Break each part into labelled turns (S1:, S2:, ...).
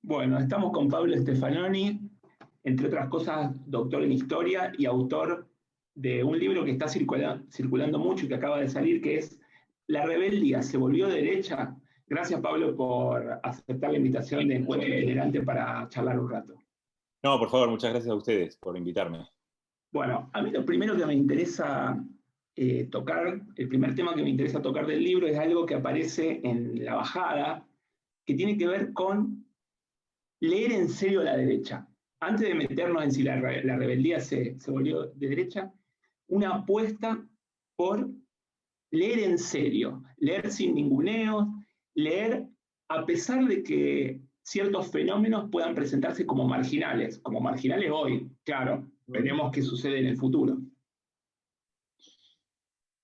S1: Bueno, estamos con Pablo Stefanoni, entre otras cosas, doctor en historia y autor de un libro que está circulando mucho y que acaba de salir, que es La rebeldía se volvió derecha. Gracias, Pablo, por aceptar la invitación de Encuentro Itinerante para charlar un rato.
S2: No, por favor, muchas gracias a ustedes por invitarme.
S1: Bueno, a mí lo primero que me interesa tocar, el primer tema que me interesa tocar del libro es algo que aparece en la bajada, que tiene que ver con leer en serio a la derecha. Antes de meternos en si la rebeldía se volvió de derecha, una apuesta por leer en serio, leer sin ninguneos, leer a pesar de que ciertos fenómenos puedan presentarse como marginales hoy, claro, veremos qué sucede en el futuro.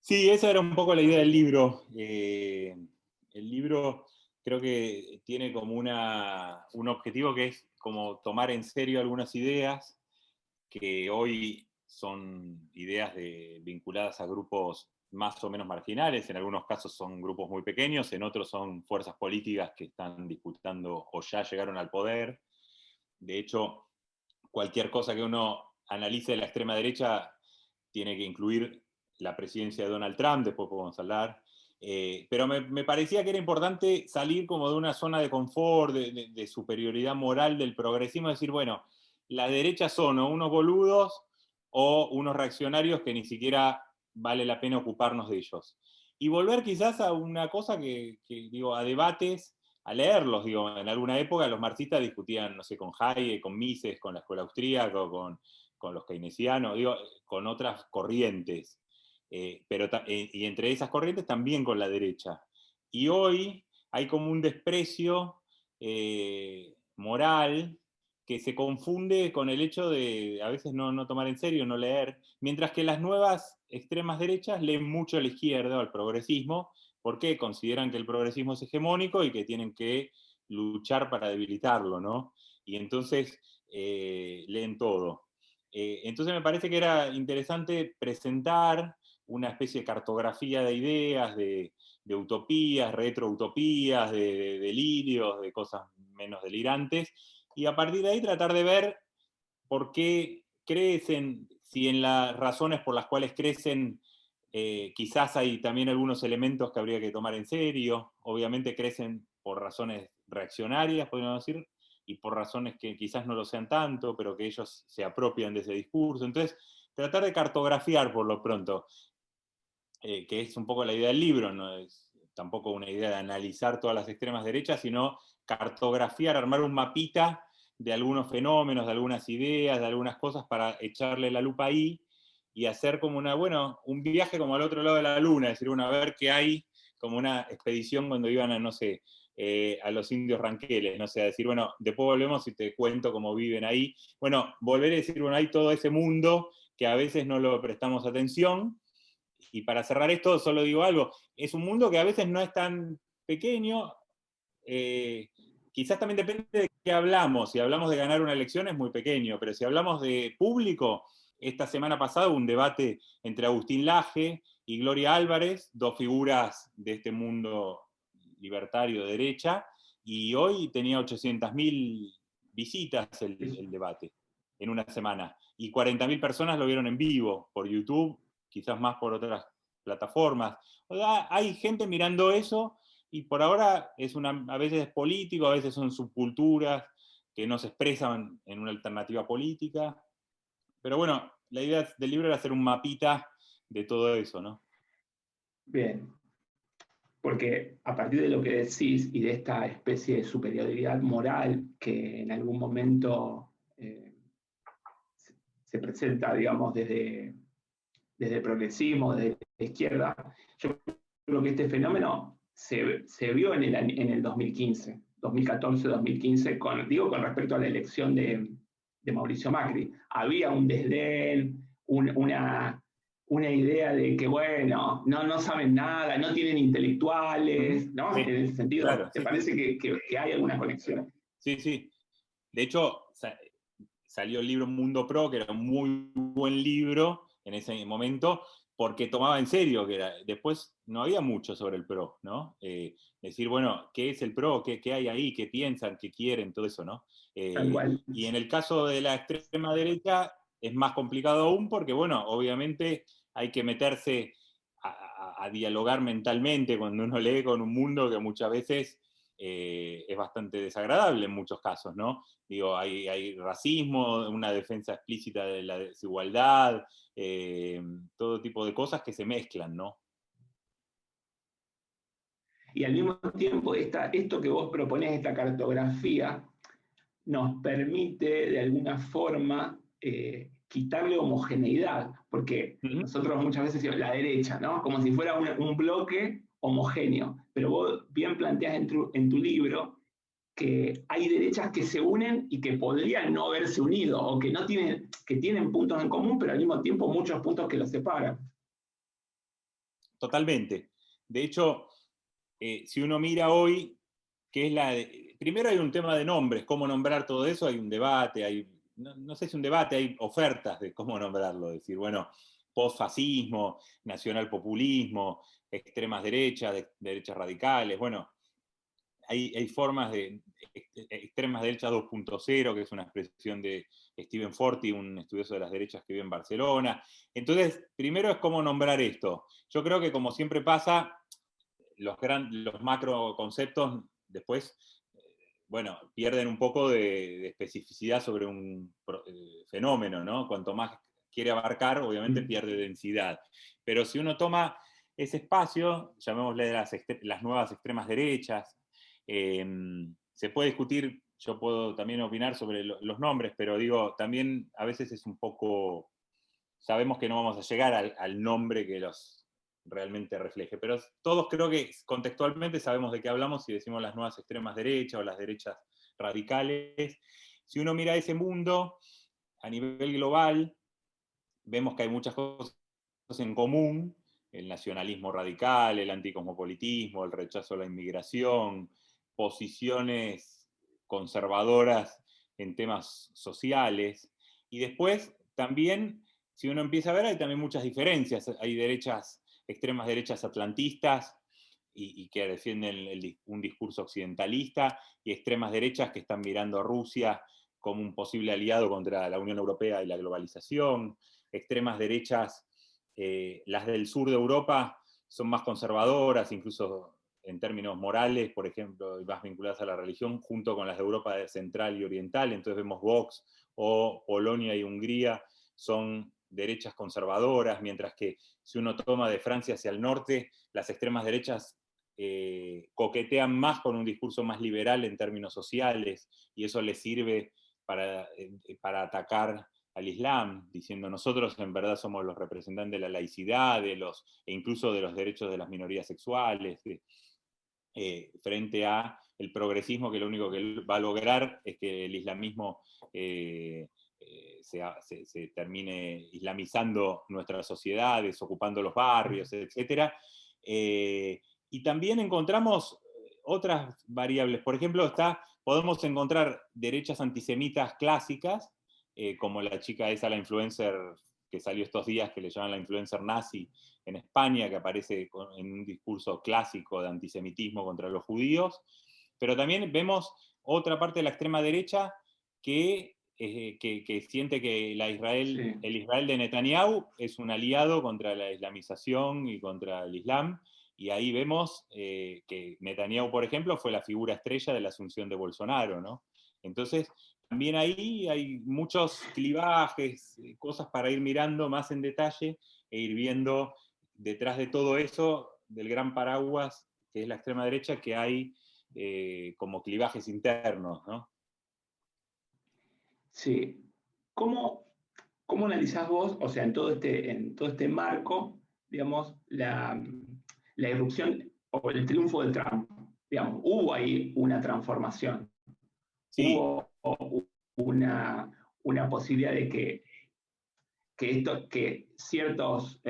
S2: Sí, esa era un poco la idea del libro. El libro creo que tiene como un objetivo que es como tomar en serio algunas ideas que hoy son ideas vinculadas a grupos más o menos marginales, en algunos casos son grupos muy pequeños, en otros son fuerzas políticas que están disputando o ya llegaron al poder. De hecho, cualquier cosa que uno analice de la extrema derecha tiene que incluir la presidencia de Donald Trump, después podemos hablar. Pero me parecía que era importante salir como de una zona de confort, de superioridad moral del progresismo, decir, bueno, la derecha son o unos boludos o unos reaccionarios que ni siquiera vale la pena ocuparnos de ellos. Y volver quizás a una cosa digo, a debates, a leerlos, digo, en alguna época los marxistas discutían, no sé, con Hayek, con Mises, con la escuela austríaca, con los keynesianos, digo, con otras corrientes, y entre esas corrientes también con la derecha. Y hoy hay como un desprecio moral que se confunde con el hecho de a veces no tomar en serio, no leer, mientras que las nuevas extremas derechas leen mucho a la izquierda, al progresismo, porque consideran que el progresismo es hegemónico y que tienen que luchar para debilitarlo, ¿no? Y entonces leen todo. Entonces me parece que era interesante presentar una especie de cartografía de ideas, de utopías, retroutopías, de delirios, de cosas menos delirantes, y a partir de ahí tratar de ver por qué crecen, si en las razones por las cuales crecen quizás hay también algunos elementos que habría que tomar en serio. Obviamente crecen por razones reaccionarias, podríamos decir, y por razones que quizás no lo sean tanto, pero que ellos se apropian de ese discurso. Entonces, tratar de cartografiar por lo pronto, que es un poco la idea del libro, no es tampoco una idea de analizar todas las extremas derechas, sino cartografiar, armar un mapita de algunos fenómenos, de algunas ideas, de algunas cosas para echarle la lupa ahí y hacer como un viaje como al otro lado de la luna, es decir, a ver qué hay, como una expedición cuando iban a, no sé, a los indios ranqueles, no sé, a decir, bueno, después volvemos y te cuento cómo viven ahí. Bueno, volver a decir, bueno, hay todo ese mundo que a veces no lo prestamos atención. Y para cerrar esto, solo digo algo, es un mundo que a veces no es tan pequeño, quizás también depende de qué hablamos. Si hablamos de ganar una elección es muy pequeño, pero si hablamos de público, esta semana pasada hubo un debate entre Agustín Laje y Gloria Álvarez, dos figuras de este mundo libertario de derecha, y hoy tenía 800.000 visitas el debate en una semana, y 40.000 personas lo vieron en vivo por YouTube, quizás más por otras plataformas. O sea, hay gente mirando eso y por ahora a veces es político, a veces son subculturas que no se expresan en una alternativa política. Pero bueno, la idea del libro era hacer un mapita de todo eso, ¿no?
S1: Bien, porque a partir de lo que decís y de esta especie de superioridad moral que en algún momento se presenta, digamos, desde el progresismo, desde la izquierda, yo creo que este fenómeno se vio en el 2015, 2014, 2015, con respecto a la elección de Mauricio Macri. Había un desdén, una idea de que, bueno, no saben nada, no tienen intelectuales, ¿no?
S2: Sí,
S1: En ese sentido,
S2: claro,
S1: ¿te
S2: sí.
S1: parece que hay alguna conexión?
S2: Sí, sí. De hecho, salió el libro Mundo Pro, que era un muy buen libro en ese momento, porque tomaba en serio, después no había mucho sobre el PRO, ¿no? Decir, bueno, ¿qué es el PRO? ¿Qué hay ahí? ¿Qué piensan? ¿Qué quieren? Todo eso, ¿no?
S1: Tal cual.
S2: Y en el caso de la extrema derecha es más complicado aún porque, bueno, obviamente hay que meterse a dialogar mentalmente cuando uno lee con un mundo que muchas veces es bastante desagradable en muchos casos, ¿no? Digo, hay racismo, una defensa explícita de la desigualdad, todo tipo de cosas que se mezclan, ¿no?
S1: Y al mismo tiempo, esto que vos proponés, esta cartografía, nos permite de alguna forma quitarle homogeneidad, porque nosotros muchas veces decimos la derecha, ¿no? Como si fuera un bloque homogéneo, pero vos bien planteás en tu libro que hay derechas que se unen y que podrían no haberse unido, o que, no tienen, que tienen puntos en común, pero al mismo tiempo muchos puntos que los separan.
S2: Totalmente. De hecho, si uno mira hoy, que es primero hay un tema de nombres, cómo nombrar todo eso, hay un debate, no sé si un debate, hay ofertas de cómo nombrarlo, decir, bueno, posfascismo, nacionalpopulismo, extremas derechas, derechas radicales, bueno, hay formas de extremas derechas 2.0, que es una expresión de Stephen Forti, un estudioso de las derechas que vive en Barcelona. Entonces, primero es cómo nombrar esto. Yo creo que como siempre pasa, los macro conceptos después, bueno, pierden un poco de especificidad sobre un fenómeno, ¿no? Cuanto más quiere abarcar, obviamente pierde densidad. Pero si uno toma ese espacio, llamémosle las nuevas extremas derechas, se puede discutir, yo puedo también opinar sobre los nombres, pero digo, también a veces es un poco, sabemos que no vamos a llegar al nombre que los realmente refleje, pero todos creo que contextualmente sabemos de qué hablamos si decimos las nuevas extremas derechas o las derechas radicales. Si uno mira ese mundo a nivel global, vemos que hay muchas cosas en común, el nacionalismo radical, el anticosmopolitismo, el rechazo a la inmigración, posiciones conservadoras en temas sociales, y después también, si uno empieza a ver, hay también muchas diferencias, hay extremas derechas atlantistas, y que defienden un discurso occidentalista, y extremas derechas que están mirando a Rusia como un posible aliado contra la Unión Europea y la globalización, extremas derechas, las del sur de Europa son más conservadoras, incluso en términos morales, por ejemplo, y más vinculadas a la religión, junto con las de Europa central y oriental. Entonces vemos Vox o Polonia y Hungría son derechas conservadoras, mientras que si uno toma de Francia hacia el norte, las extremas derechas coquetean más con un discurso más liberal en términos sociales, y eso les sirve para atacar al Islam, diciendo nosotros en verdad somos los representantes de la laicidad, e incluso de los derechos de las minorías sexuales, frente a el progresismo, que lo único que va a lograr es que el islamismo se termine islamizando nuestras sociedades, ocupando los barrios, etc. Y también encontramos otras variables. Por ejemplo, podemos encontrar derechas antisemitas clásicas, como la chica esa, la influencer que salió estos días, que le llaman la influencer nazi en España, que aparece en un discurso clásico de antisemitismo contra los judíos. Pero también vemos otra parte de la extrema derecha que siente que el Israel de Netanyahu es un aliado contra la islamización y contra el Islam, y ahí vemos que Netanyahu, por ejemplo, fue la figura estrella de la asunción de Bolsonaro, ¿no? Entonces, también ahí hay muchos clivajes, cosas para ir mirando más en detalle e ir viendo detrás de todo eso, del gran paraguas que es la extrema derecha, que hay como clivajes internos, ¿no?
S1: Sí. ¿Cómo analizás vos, o sea, en todo este marco, digamos, la irrupción o el triunfo de Trump? Digamos, hubo ahí una transformación,
S2: Sí,
S1: hubo una posibilidad de que ciertos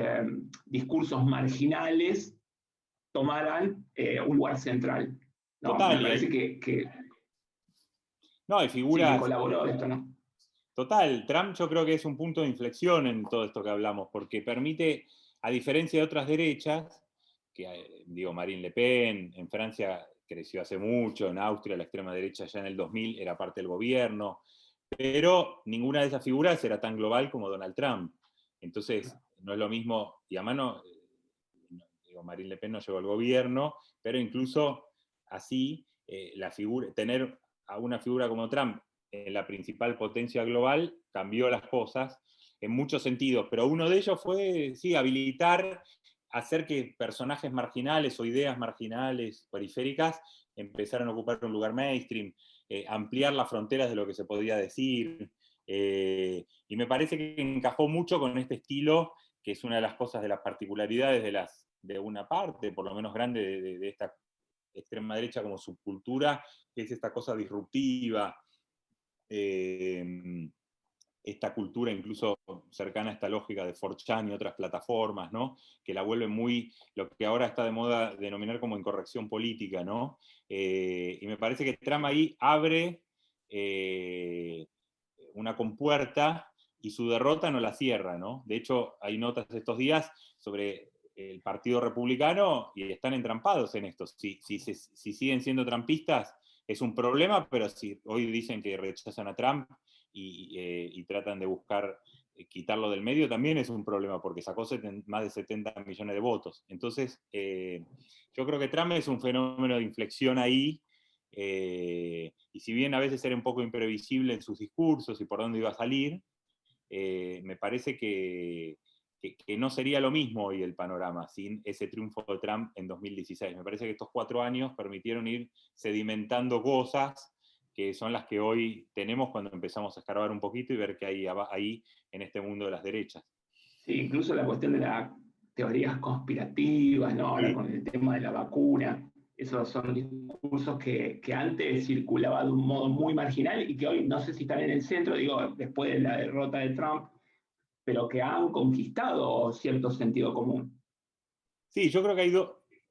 S1: discursos marginales tomaran un lugar central, ¿no? Me
S2: total,
S1: parece que
S2: no, hay
S1: sí, que
S2: figuras.
S1: colaboró esto, ¿no?
S2: Total, Trump yo creo que es un punto de inflexión en todo esto que hablamos, porque permite a diferencia de otras derechas, que digo, Marine Le Pen, en Francia creció hace mucho, en Austria la extrema derecha ya en el 2000 era parte del gobierno, pero ninguna de esas figuras era tan global como Donald Trump. Entonces, no es lo mismo, y además digo, Marine Le Pen no llegó al gobierno, pero incluso así, tener a una figura como Trump en la principal potencia global cambió las cosas en muchos sentidos, pero uno de ellos fue, sí, habilitar, hacer que personajes marginales o ideas marginales, periféricas, empezaran a ocupar un lugar mainstream, ampliar las fronteras de lo que se podía decir, y me parece que encajó mucho con este estilo, que es una de las cosas, de las particularidades de una parte, por lo menos grande, de esta extrema derecha como subcultura, que es esta cosa disruptiva, esta cultura incluso cercana a esta lógica de 4chan y otras plataformas, ¿no? Que la vuelven muy, lo que ahora está de moda denominar como incorrección política, ¿no? Y me parece que Trump ahí abre una compuerta y su derrota no la cierra, ¿no? De hecho, hay notas estos días sobre el Partido Republicano y están entrampados en esto. Si siguen siendo trumpistas es un problema, pero si hoy dicen que rechazan a Trump y tratan de buscar quitarlo del medio, también es un problema, porque sacó más de 70 millones de votos. Entonces, yo creo que Trump es un fenómeno de inflexión ahí, y si bien a veces era un poco imprevisible en sus discursos y por dónde iba a salir, me parece que no sería lo mismo hoy el panorama sin ese triunfo de Trump en 2016. Me parece que estos 4 años permitieron ir sedimentando cosas que son las que hoy tenemos cuando empezamos a escarbar un poquito y ver qué hay ahí en este mundo de las derechas.
S1: Sí, incluso la cuestión de las teorías conspirativas, ¿no? Ahora
S2: Sí.
S1: con el tema de la vacuna, esos son discursos que antes circulaba de un modo muy marginal y que hoy no sé si están en el centro, digo, después de la derrota de Trump, pero que han conquistado cierto sentido común.
S2: Sí, yo creo que hay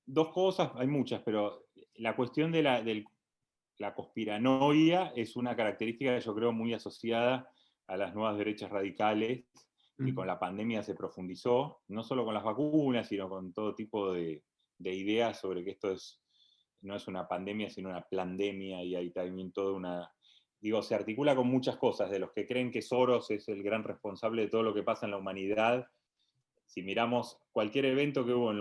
S2: dos cosas, hay muchas, pero la cuestión de la conspiranoia es una característica que yo creo muy asociada a las nuevas derechas radicales, que con la pandemia se profundizó, no solo con las vacunas, sino con todo tipo de ideas sobre que esto no es una pandemia, sino una plandemia, y hay también toda una... Digo, se articula con muchas cosas, de los que creen que Soros es el gran responsable de todo lo que pasa en la humanidad. Si miramos cualquier evento que hubo en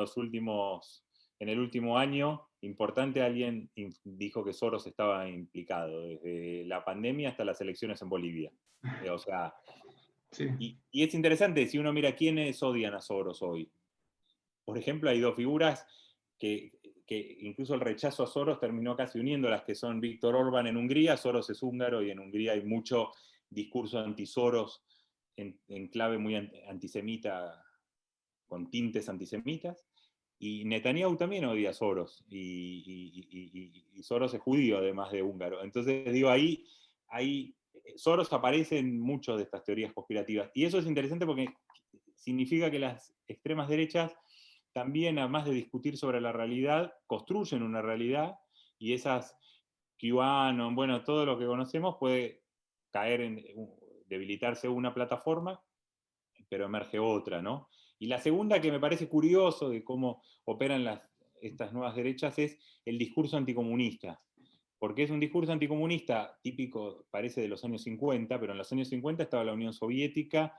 S2: el último año, importante, alguien dijo que Soros estaba implicado, desde la pandemia hasta las elecciones en Bolivia. O sea,
S1: Sí.
S2: y es interesante, si uno mira quiénes odian a Soros hoy. Por ejemplo, hay dos figuras que incluso el rechazo a Soros terminó casi uniéndolas, que son Víctor Orbán en Hungría. Soros es húngaro y en Hungría hay mucho discurso anti-Soros en clave muy antisemita, con tintes antisemitas, y Netanyahu también odia a Soros, y Soros es judío además de húngaro. Entonces, digo, ahí Soros aparece en muchas de estas teorías conspirativas, y eso es interesante porque significa que las extremas derechas también, además de discutir sobre la realidad, construyen una realidad, y esas QAnon, bueno, todo lo que conocemos puede caer debilitarse una plataforma, pero emerge otra, ¿no? Y la segunda, que me parece curioso de cómo operan estas nuevas derechas, es el discurso anticomunista. Porque es un discurso anticomunista típico, parece de los años 50, pero en los años 50 estaba la Unión Soviética,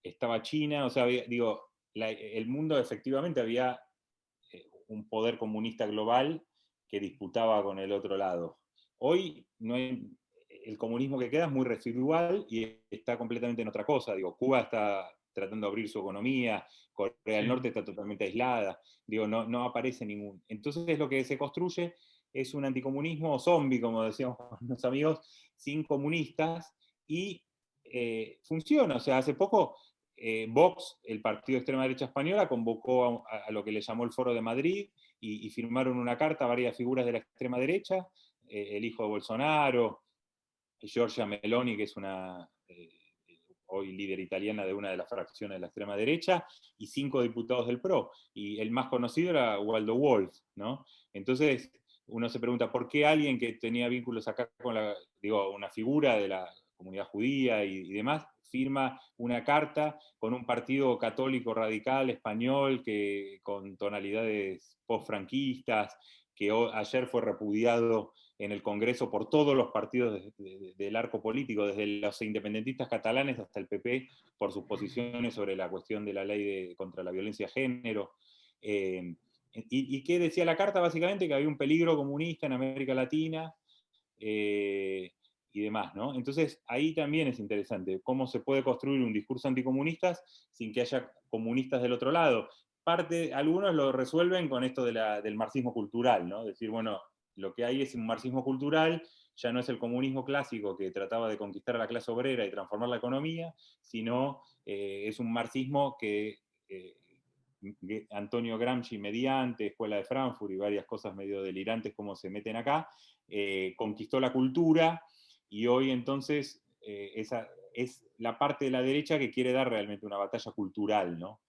S2: estaba China, o sea, digo, el mundo efectivamente había un poder comunista global que disputaba con el otro lado. Hoy no hay, el comunismo que queda es muy residual y está completamente en otra cosa. Digo, Cuba está tratando de abrir su economía, Corea del Norte está totalmente aislada, digo, no aparece ningún. Entonces lo que se construye es un anticomunismo zombie, como decíamos los amigos, sin comunistas, y funciona. O sea, hace poco Vox, el partido de extrema derecha española, convocó a lo que le llamó el Foro de Madrid, y firmaron una carta a varias figuras de la extrema derecha, el hijo de Bolsonaro, Giorgia Meloni, que es una hoy líder italiana de una de las fracciones de la extrema derecha, y 5 diputados del PRO, y el más conocido era Waldo Wolf, ¿no? Entonces uno se pregunta, ¿por qué alguien que tenía vínculos acá con una figura comunidad judía y demás, firma una carta con un partido católico radical español con tonalidades post-franquistas, que ayer fue repudiado en el Congreso por todos los partidos del arco político, desde los independentistas catalanes hasta el PP, por sus posiciones sobre la cuestión de la ley contra la violencia de género. ¿Y qué decía la carta? Básicamente que había un peligro comunista en América Latina y demás, ¿no? Entonces, ahí también es interesante cómo se puede construir un discurso anticomunista sin que haya comunistas del otro lado. Algunos lo resuelven con esto del marxismo cultural, ¿no? Decir, bueno, lo que hay es un marxismo cultural, ya no es el comunismo clásico que trataba de conquistar a la clase obrera y transformar la economía, sino es un marxismo que Antonio Gramsci mediante, Escuela de Frankfurt y varias cosas medio delirantes como se meten acá, conquistó la cultura y hoy entonces esa es la parte de la derecha que quiere dar realmente una batalla cultural, ¿no?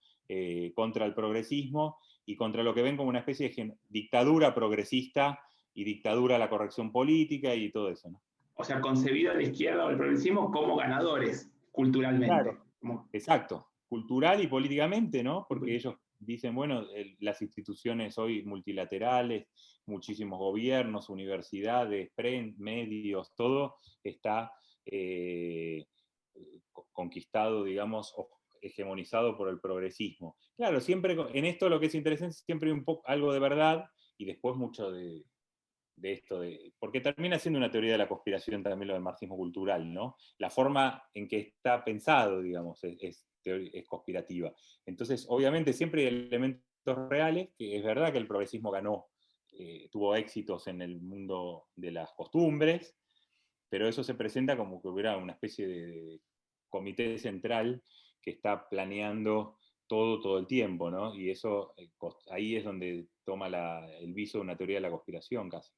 S2: Contra el progresismo y contra lo que ven como una especie de dictadura progresista y dictadura a la corrección política y todo eso, ¿no?
S1: O sea, concebida la izquierda o el progresismo como ganadores culturalmente.
S2: Claro, exacto, cultural y políticamente, ¿no? Porque ellos dicen, bueno, las instituciones hoy multilaterales, muchísimos gobiernos, universidades, medios, todo está conquistado, digamos, hegemonizado por el progresismo. Claro, siempre en esto lo que es interesante es siempre un poco algo de verdad y después mucho de esto, porque termina siendo una teoría de la conspiración también lo del marxismo cultural, ¿no? La forma en que está pensado, digamos, es conspirativa. Entonces, obviamente siempre hay elementos reales, que es verdad que el progresismo ganó, tuvo éxitos en el mundo de las costumbres, pero eso se presenta como que hubiera una especie de comité central que está planeando todo el tiempo, ¿no? Y eso, ahí es donde toma el viso de una teoría de la conspiración casi.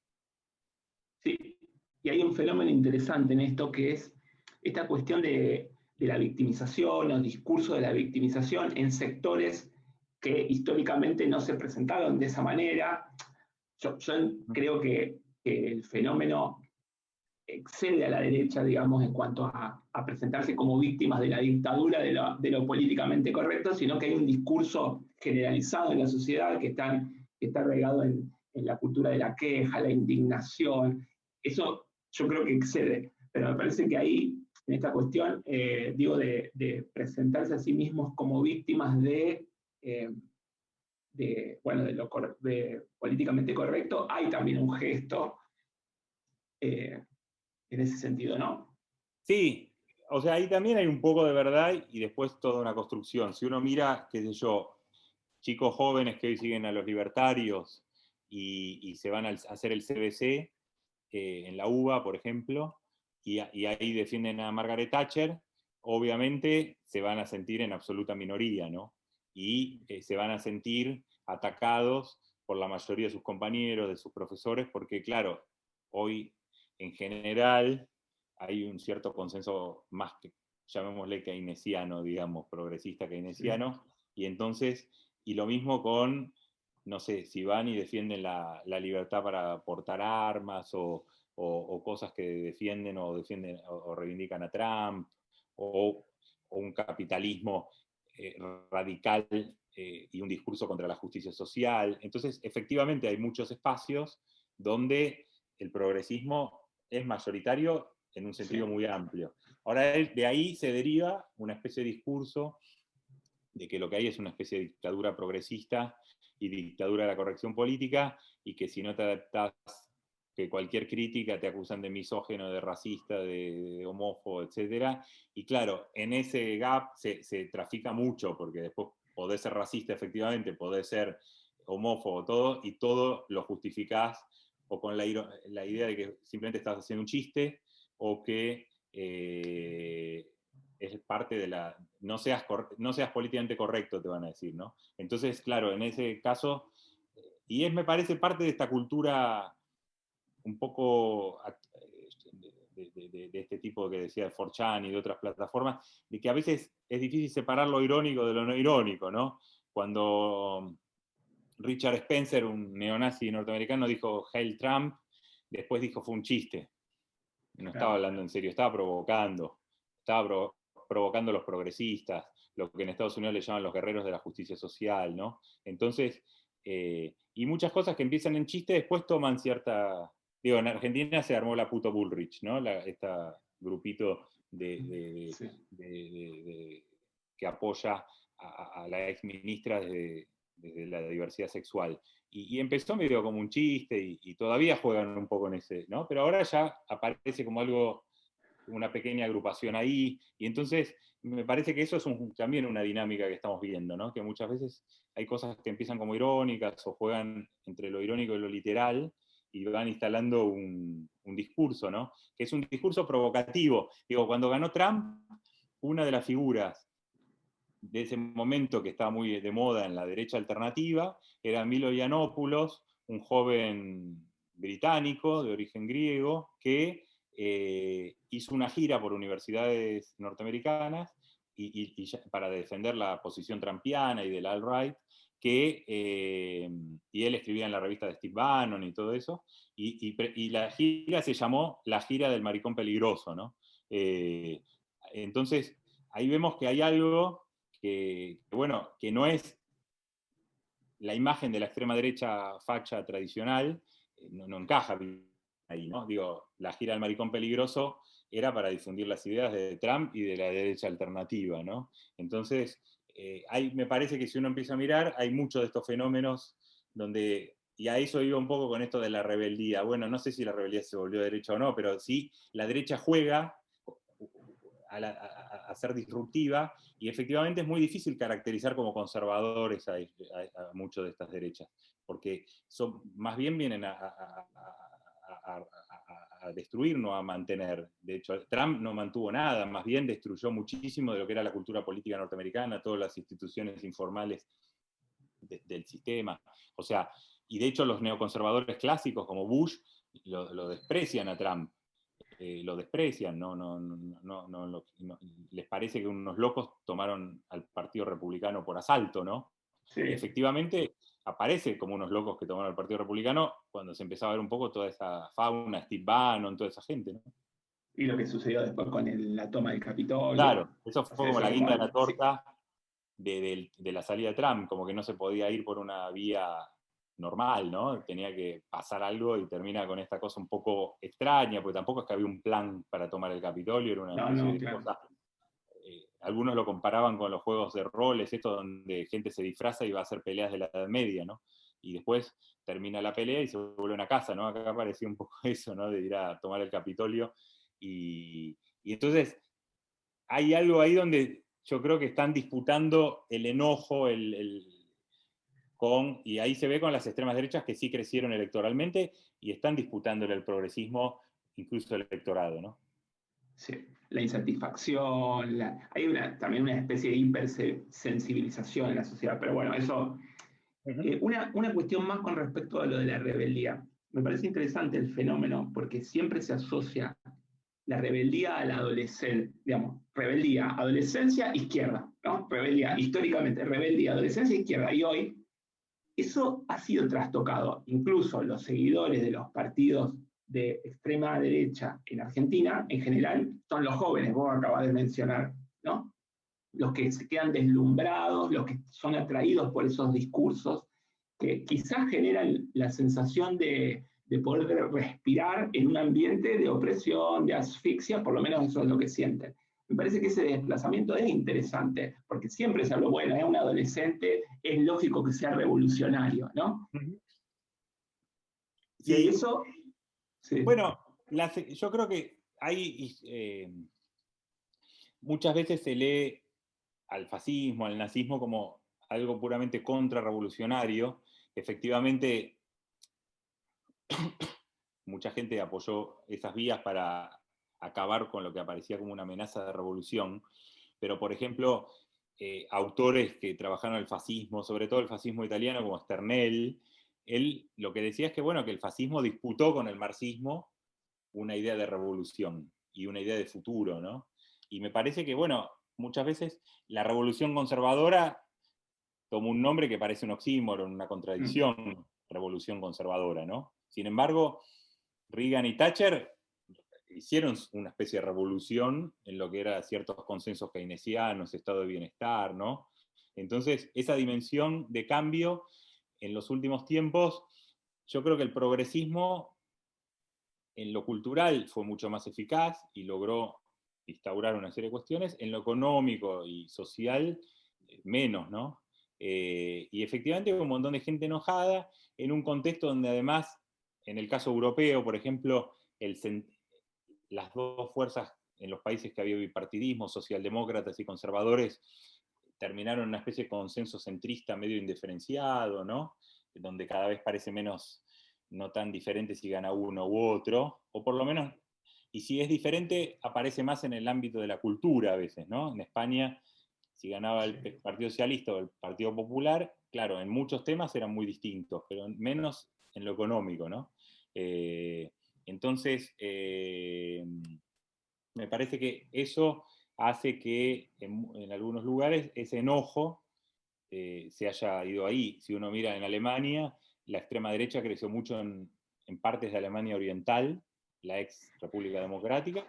S1: Sí, y hay un fenómeno interesante en esto que es esta cuestión de la victimización o discurso de la victimización en sectores que históricamente no se presentaron de esa manera. Yo creo que el fenómeno excede a la derecha, digamos, en cuanto a presentarse como víctimas de la dictadura de lo políticamente correcto, sino que hay un discurso generalizado en la sociedad que está regado en la cultura de la queja, la indignación. Eso yo creo que excede, pero me parece que ahí, en esta cuestión, digo, de presentarse a sí mismos como víctimas bueno, de políticamente correcto, hay también un gesto en ese sentido, ¿no?
S2: Sí, o sea, ahí también hay un poco de verdad y después toda una construcción. Si uno mira, qué sé yo, chicos jóvenes que hoy siguen a los libertarios y se van a hacer el CBC en la UBA, por ejemplo, y ahí defienden a Margaret Thatcher, obviamente se van a sentir en absoluta minoría, ¿no? Y se van a sentir atacados por la mayoría de sus compañeros, de sus profesores, porque claro, hoy en general hay un cierto consenso más que, llamémosle keynesiano, digamos, progresista keynesiano, y entonces, y lo mismo con, no sé, si van y defienden la libertad para portar armas o cosas que defienden o reivindican a Trump, o un capitalismo radical y un discurso contra la justicia social. Entonces, efectivamente, hay muchos espacios donde el progresismo es mayoritario en un sentido muy amplio. Ahora, de ahí se deriva una especie de discurso de que lo que hay es una especie de dictadura progresista y dictadura de la corrección política, y que si no te adaptás, que cualquier crítica te acusan de misógeno, de racista, de homófobo, etc. Y claro, en ese gap se trafica mucho, porque después podés ser racista efectivamente, podés ser homófobo, todo, y todo lo justificás o con la idea de que simplemente estás haciendo un chiste, o que es parte de la... No seas políticamente correcto, te van a decir, ¿no? Entonces, claro, en ese caso, y me parece parte de esta cultura un poco de este tipo que decía 4chan y de otras plataformas, de que a veces es difícil separar lo irónico de lo no irónico, ¿no? Cuando Richard Spencer, un neonazi norteamericano, dijo Hail Trump, después dijo fue un chiste. no estaba hablando en serio, estaba provocando. Provocando a los progresistas, lo que en Estados Unidos le llaman los guerreros de la justicia social, ¿no? Entonces, y muchas cosas que empiezan en chiste después toman cierta... Digo, en Argentina se armó la puto Bullrich, ¿no? Este grupito
S1: Sí.
S2: que apoya a la ex ministra desde la diversidad sexual. Y empezó medio como un chiste y todavía juegan un poco en ese, ¿no? Pero ahora ya aparece como algo, una pequeña agrupación ahí, y entonces me parece que eso es también una dinámica que estamos viendo, ¿no? Que muchas veces hay cosas que empiezan como irónicas o juegan entre lo irónico y lo literal, y van instalando un discurso, ¿no? Que es un discurso provocativo. Digo, cuando ganó Trump, una de las figuras de ese momento que estaba muy de moda en la derecha alternativa era Milo Yiannopoulos, un joven británico de origen griego que hizo una gira por universidades norteamericanas para defender la posición trumpiana y del alt-right, y él escribía en la revista de Steve Bannon y todo eso, y la gira se llamó La Gira del Maricón Peligroso, ¿no? Entonces, ahí vemos que hay algo bueno, que no es la imagen de la extrema derecha facha tradicional, no encaja ahí, ¿no? Digo, la gira del Maricón Peligroso era para difundir las ideas de Trump y de la derecha alternativa, ¿no? Entonces, me parece que si uno empieza a mirar, hay muchos de estos fenómenos donde, y a eso iba un poco con esto de la rebeldía. Bueno, no sé si la rebeldía se volvió derecha o no, pero sí, la derecha juega a ser disruptiva, y efectivamente es muy difícil caracterizar como conservadores a muchos de estas derechas, porque más bien vienen a destruir, no a mantener. De hecho, Trump no mantuvo nada, más bien destruyó muchísimo de lo que era la cultura política norteamericana, todas las instituciones informales del sistema. O sea, y de hecho los neoconservadores clásicos como Bush lo desprecian a Trump. Lo desprecian, les parece que unos locos tomaron al Partido Republicano por asalto, ¿no?
S1: Sí.
S2: Y efectivamente aparece como unos locos que tomaron al Partido Republicano cuando se empezaba a ver un poco toda esa fauna, Steve Bannon, toda esa gente, ¿no?
S1: Y lo que sucedió después con la toma del Capitolio.
S2: Claro, eso fue
S1: O sea,
S2: como la
S1: eso
S2: guinda de
S1: como,
S2: la torta de la salida de Trump, como que no se podía ir por una vía normal, ¿no? Tenía que pasar algo y termina con esta cosa un poco extraña, porque tampoco es que había un plan para tomar el Capitolio, era una especie de
S1: claro.
S2: cosa. Algunos lo comparaban con los juegos de roles, esto donde gente se disfraza y va a hacer peleas de la Edad Media, ¿no? Y después termina la pelea y se vuelve a casa, ¿no? Acá parecía un poco eso, ¿no? De ir a tomar el Capitolio. Y entonces hay algo ahí donde yo creo que están disputando el enojo, y ahí se ve con las extremas derechas que sí crecieron electoralmente y están disputándole el progresismo, incluso el electorado, ¿no?
S1: Sí, la insatisfacción, hay también una especie de hipersensibilización en la sociedad, pero bueno, eso... una cuestión más con respecto a lo de la rebeldía. Me parece interesante el fenómeno porque siempre se asocia la rebeldía a la adolescencia, digamos, rebeldía, adolescencia, izquierda, ¿no? Rebeldía, históricamente, rebeldía, adolescencia, izquierda. Y hoy eso ha sido trastocado. Incluso los seguidores de los partidos de extrema derecha en Argentina, en general, son los jóvenes, vos acabas de mencionar, ¿no? Los que se quedan deslumbrados, los que son atraídos por esos discursos, que quizás generan la sensación de poder respirar en un ambiente de opresión, de asfixia, por lo menos eso es lo que sienten. Me parece que ese desplazamiento es interesante, porque siempre se habló, bueno, es un adolescente, es lógico que sea revolucionario, ¿no?
S2: Sí.
S1: Y eso... Sí.
S2: Bueno, yo creo que hay... muchas veces se lee al fascismo, al nazismo como algo puramente contrarrevolucionario. Efectivamente, mucha gente apoyó esas vías para acabar con lo que aparecía como una amenaza de revolución, pero por ejemplo, autores que trabajaron el fascismo, sobre todo el fascismo italiano como Sternel, él lo que decía es que, bueno, que el fascismo disputó con el marxismo una idea de revolución y una idea de futuro, ¿no? Y me parece que, bueno, muchas veces la revolución conservadora toma un nombre que parece un oxímoron, una contradicción, revolución conservadora, ¿no? Sin embargo, Reagan y Thatcher hicieron una especie de revolución en lo que eran ciertos consensos keynesianos, estado de bienestar, ¿no? Entonces, esa dimensión de cambio en los últimos tiempos, yo creo que el progresismo en lo cultural fue mucho más eficaz y logró instaurar una serie de cuestiones, en lo económico y social menos, ¿no? Y efectivamente hubo un montón de gente enojada en un contexto donde además, en el caso europeo, por ejemplo, las dos fuerzas en los países que había bipartidismo, socialdemócratas y conservadores, terminaron en una especie de consenso centrista medio indiferenciado, ¿no? Donde cada vez parece menos, no tan diferente si gana uno u otro, o por lo menos, y si es diferente, aparece más en el ámbito de la cultura a veces, ¿no? En España, si ganaba el Partido Socialista o el Partido Popular, claro, en muchos temas eran muy distintos, pero menos en lo económico, ¿no? Entonces, me parece que eso hace que en algunos lugares ese enojo se haya ido ahí. Si uno mira en Alemania, la extrema derecha creció mucho en partes de Alemania Oriental, la ex República Democrática,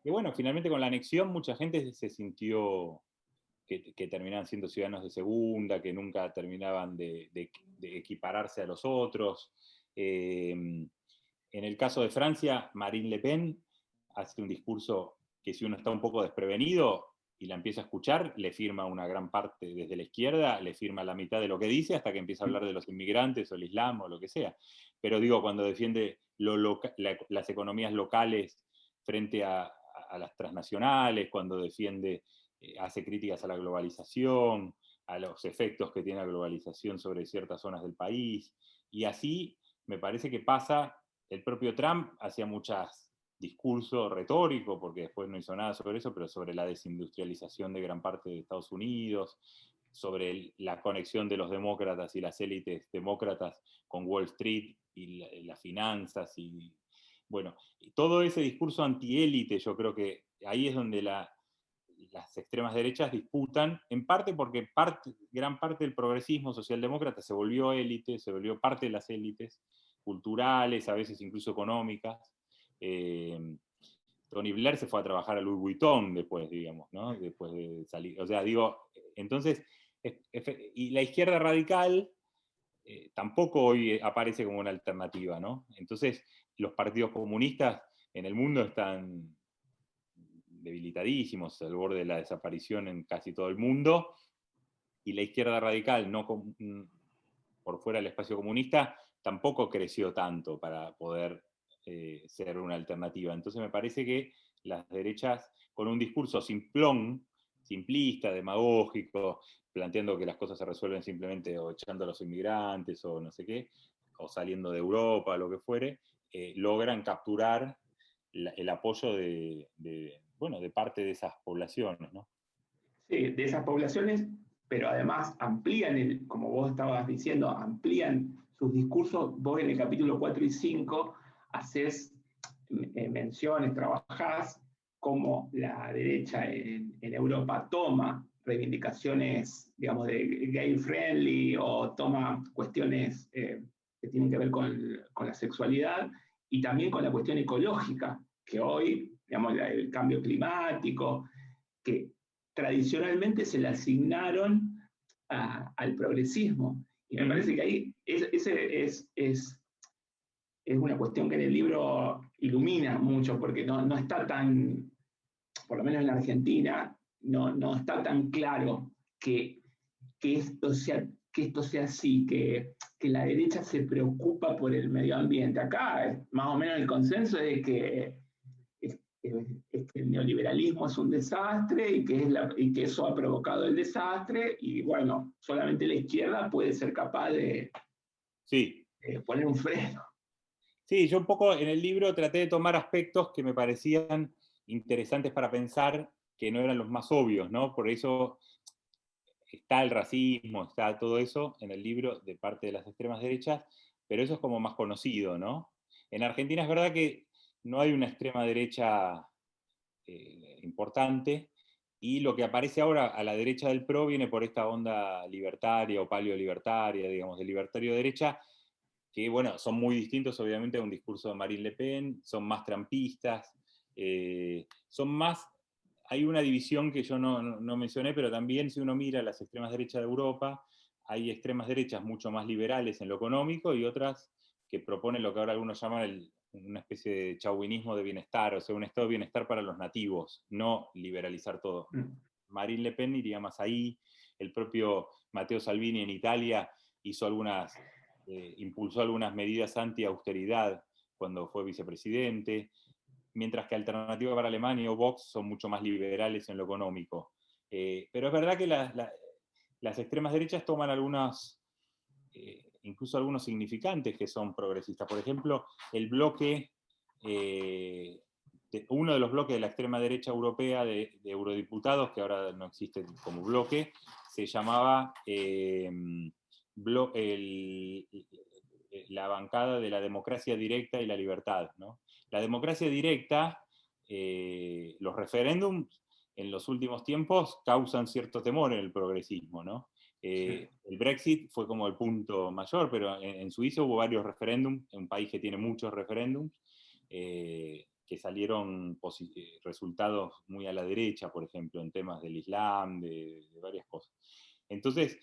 S2: y bueno, finalmente con la anexión mucha gente se sintió que terminaban siendo ciudadanos de segunda, que nunca terminaban de equipararse a los otros. En el caso de Francia, Marine Le Pen hace un discurso que si uno está un poco desprevenido y la empieza a escuchar, le firma una gran parte desde la izquierda, le firma la mitad de lo que dice hasta que empieza a hablar de los inmigrantes o el Islam o lo que sea. Pero digo, cuando defiende las economías locales frente a las transnacionales, cuando defiende, hace críticas a la globalización, a los efectos que tiene la globalización sobre ciertas zonas del país, y así me parece que pasa. El propio Trump hacía muchos discursos retóricos, porque después no hizo nada sobre eso, pero sobre la desindustrialización de gran parte de Estados Unidos, sobre la conexión de los demócratas y las élites demócratas con Wall Street y las finanzas, y bueno, todo ese discurso antiélite, yo creo que ahí es donde las extremas derechas disputan, en parte porque gran parte del progresismo socialdemócrata se volvió élite, se volvió parte de las élites culturales, a veces incluso económicas. Tony Blair se fue a trabajar a Louis Vuitton después, digamos, ¿no? Después de salir. O sea, digo, entonces, y la izquierda radical tampoco hoy aparece como una alternativa, ¿no? Entonces, los partidos comunistas en el mundo están debilitadísimos, al borde de la desaparición en casi todo el mundo, y la izquierda radical, no por fuera del espacio comunista, tampoco creció tanto para poder ser una alternativa. Entonces me parece que las derechas, con un discurso simplón, simplista, demagógico, planteando que las cosas se resuelven simplemente o echando a los inmigrantes o no sé qué, o saliendo de Europa, lo que fuere, logran capturar el apoyo bueno, de parte de esas poblaciones, ¿no?
S1: Sí, de esas poblaciones, pero además amplían, como vos estabas diciendo, amplían sus discursos. Vos en el capítulo 4 y 5 haces menciones, trabajás cómo la derecha en Europa toma reivindicaciones, digamos, de gay friendly o toma cuestiones que tienen que ver con la sexualidad y también con la cuestión ecológica, que hoy, digamos, el cambio climático, que tradicionalmente se le asignaron al progresismo. Y me parece que ahí es una cuestión que en el libro ilumina mucho, porque no está tan, por lo menos en la Argentina, no está tan claro que esto sea así, que la derecha se preocupa por el medio ambiente. Acá, más o menos el consenso es que el neoliberalismo es un desastre y que eso ha provocado el desastre, y bueno, solamente la izquierda puede ser capaz
S2: Sí.
S1: de poner un freno.
S2: Sí, yo un poco en el libro traté de tomar aspectos que me parecían interesantes para pensar, que no eran los más obvios, ¿no? Por eso está el racismo, está todo eso en el libro de parte de las extremas derechas, pero eso es como más conocido, ¿no? En Argentina es verdad que no hay una extrema derecha importante, y lo que aparece ahora a la derecha del PRO viene por esta onda libertaria o paleolibertaria, digamos, de libertario derecha, que bueno, son muy distintos obviamente a un discurso de Marine Le Pen, son más trampistas, son más, hay una división que yo no mencioné, pero también si uno mira las extremas derechas de Europa, hay extremas derechas mucho más liberales en lo económico y otras que proponen lo que ahora algunos llaman una especie de chauvinismo de bienestar, o sea, un estado de bienestar para los nativos, no liberalizar todo. Marine Le Pen iría más ahí, el propio Matteo Salvini en Italia impulsó algunas medidas anti-austeridad cuando fue vicepresidente, mientras que Alternativa para Alemania o Vox son mucho más liberales en lo económico. Pero es verdad que las extremas derechas toman incluso algunos significantes que son progresistas. Por ejemplo, el bloque, uno de los bloques de la extrema derecha europea de eurodiputados, que ahora no existe como bloque, se llamaba la bancada de la democracia directa y la libertad, ¿no? La democracia directa, los referéndums en los últimos tiempos causan cierto temor en el progresismo, ¿no? El Brexit fue como el punto mayor, pero en Suiza hubo varios referéndums, un país que tiene muchos referéndums, que salieron resultados muy a la derecha, por ejemplo, en temas del Islam, de varias cosas. Entonces,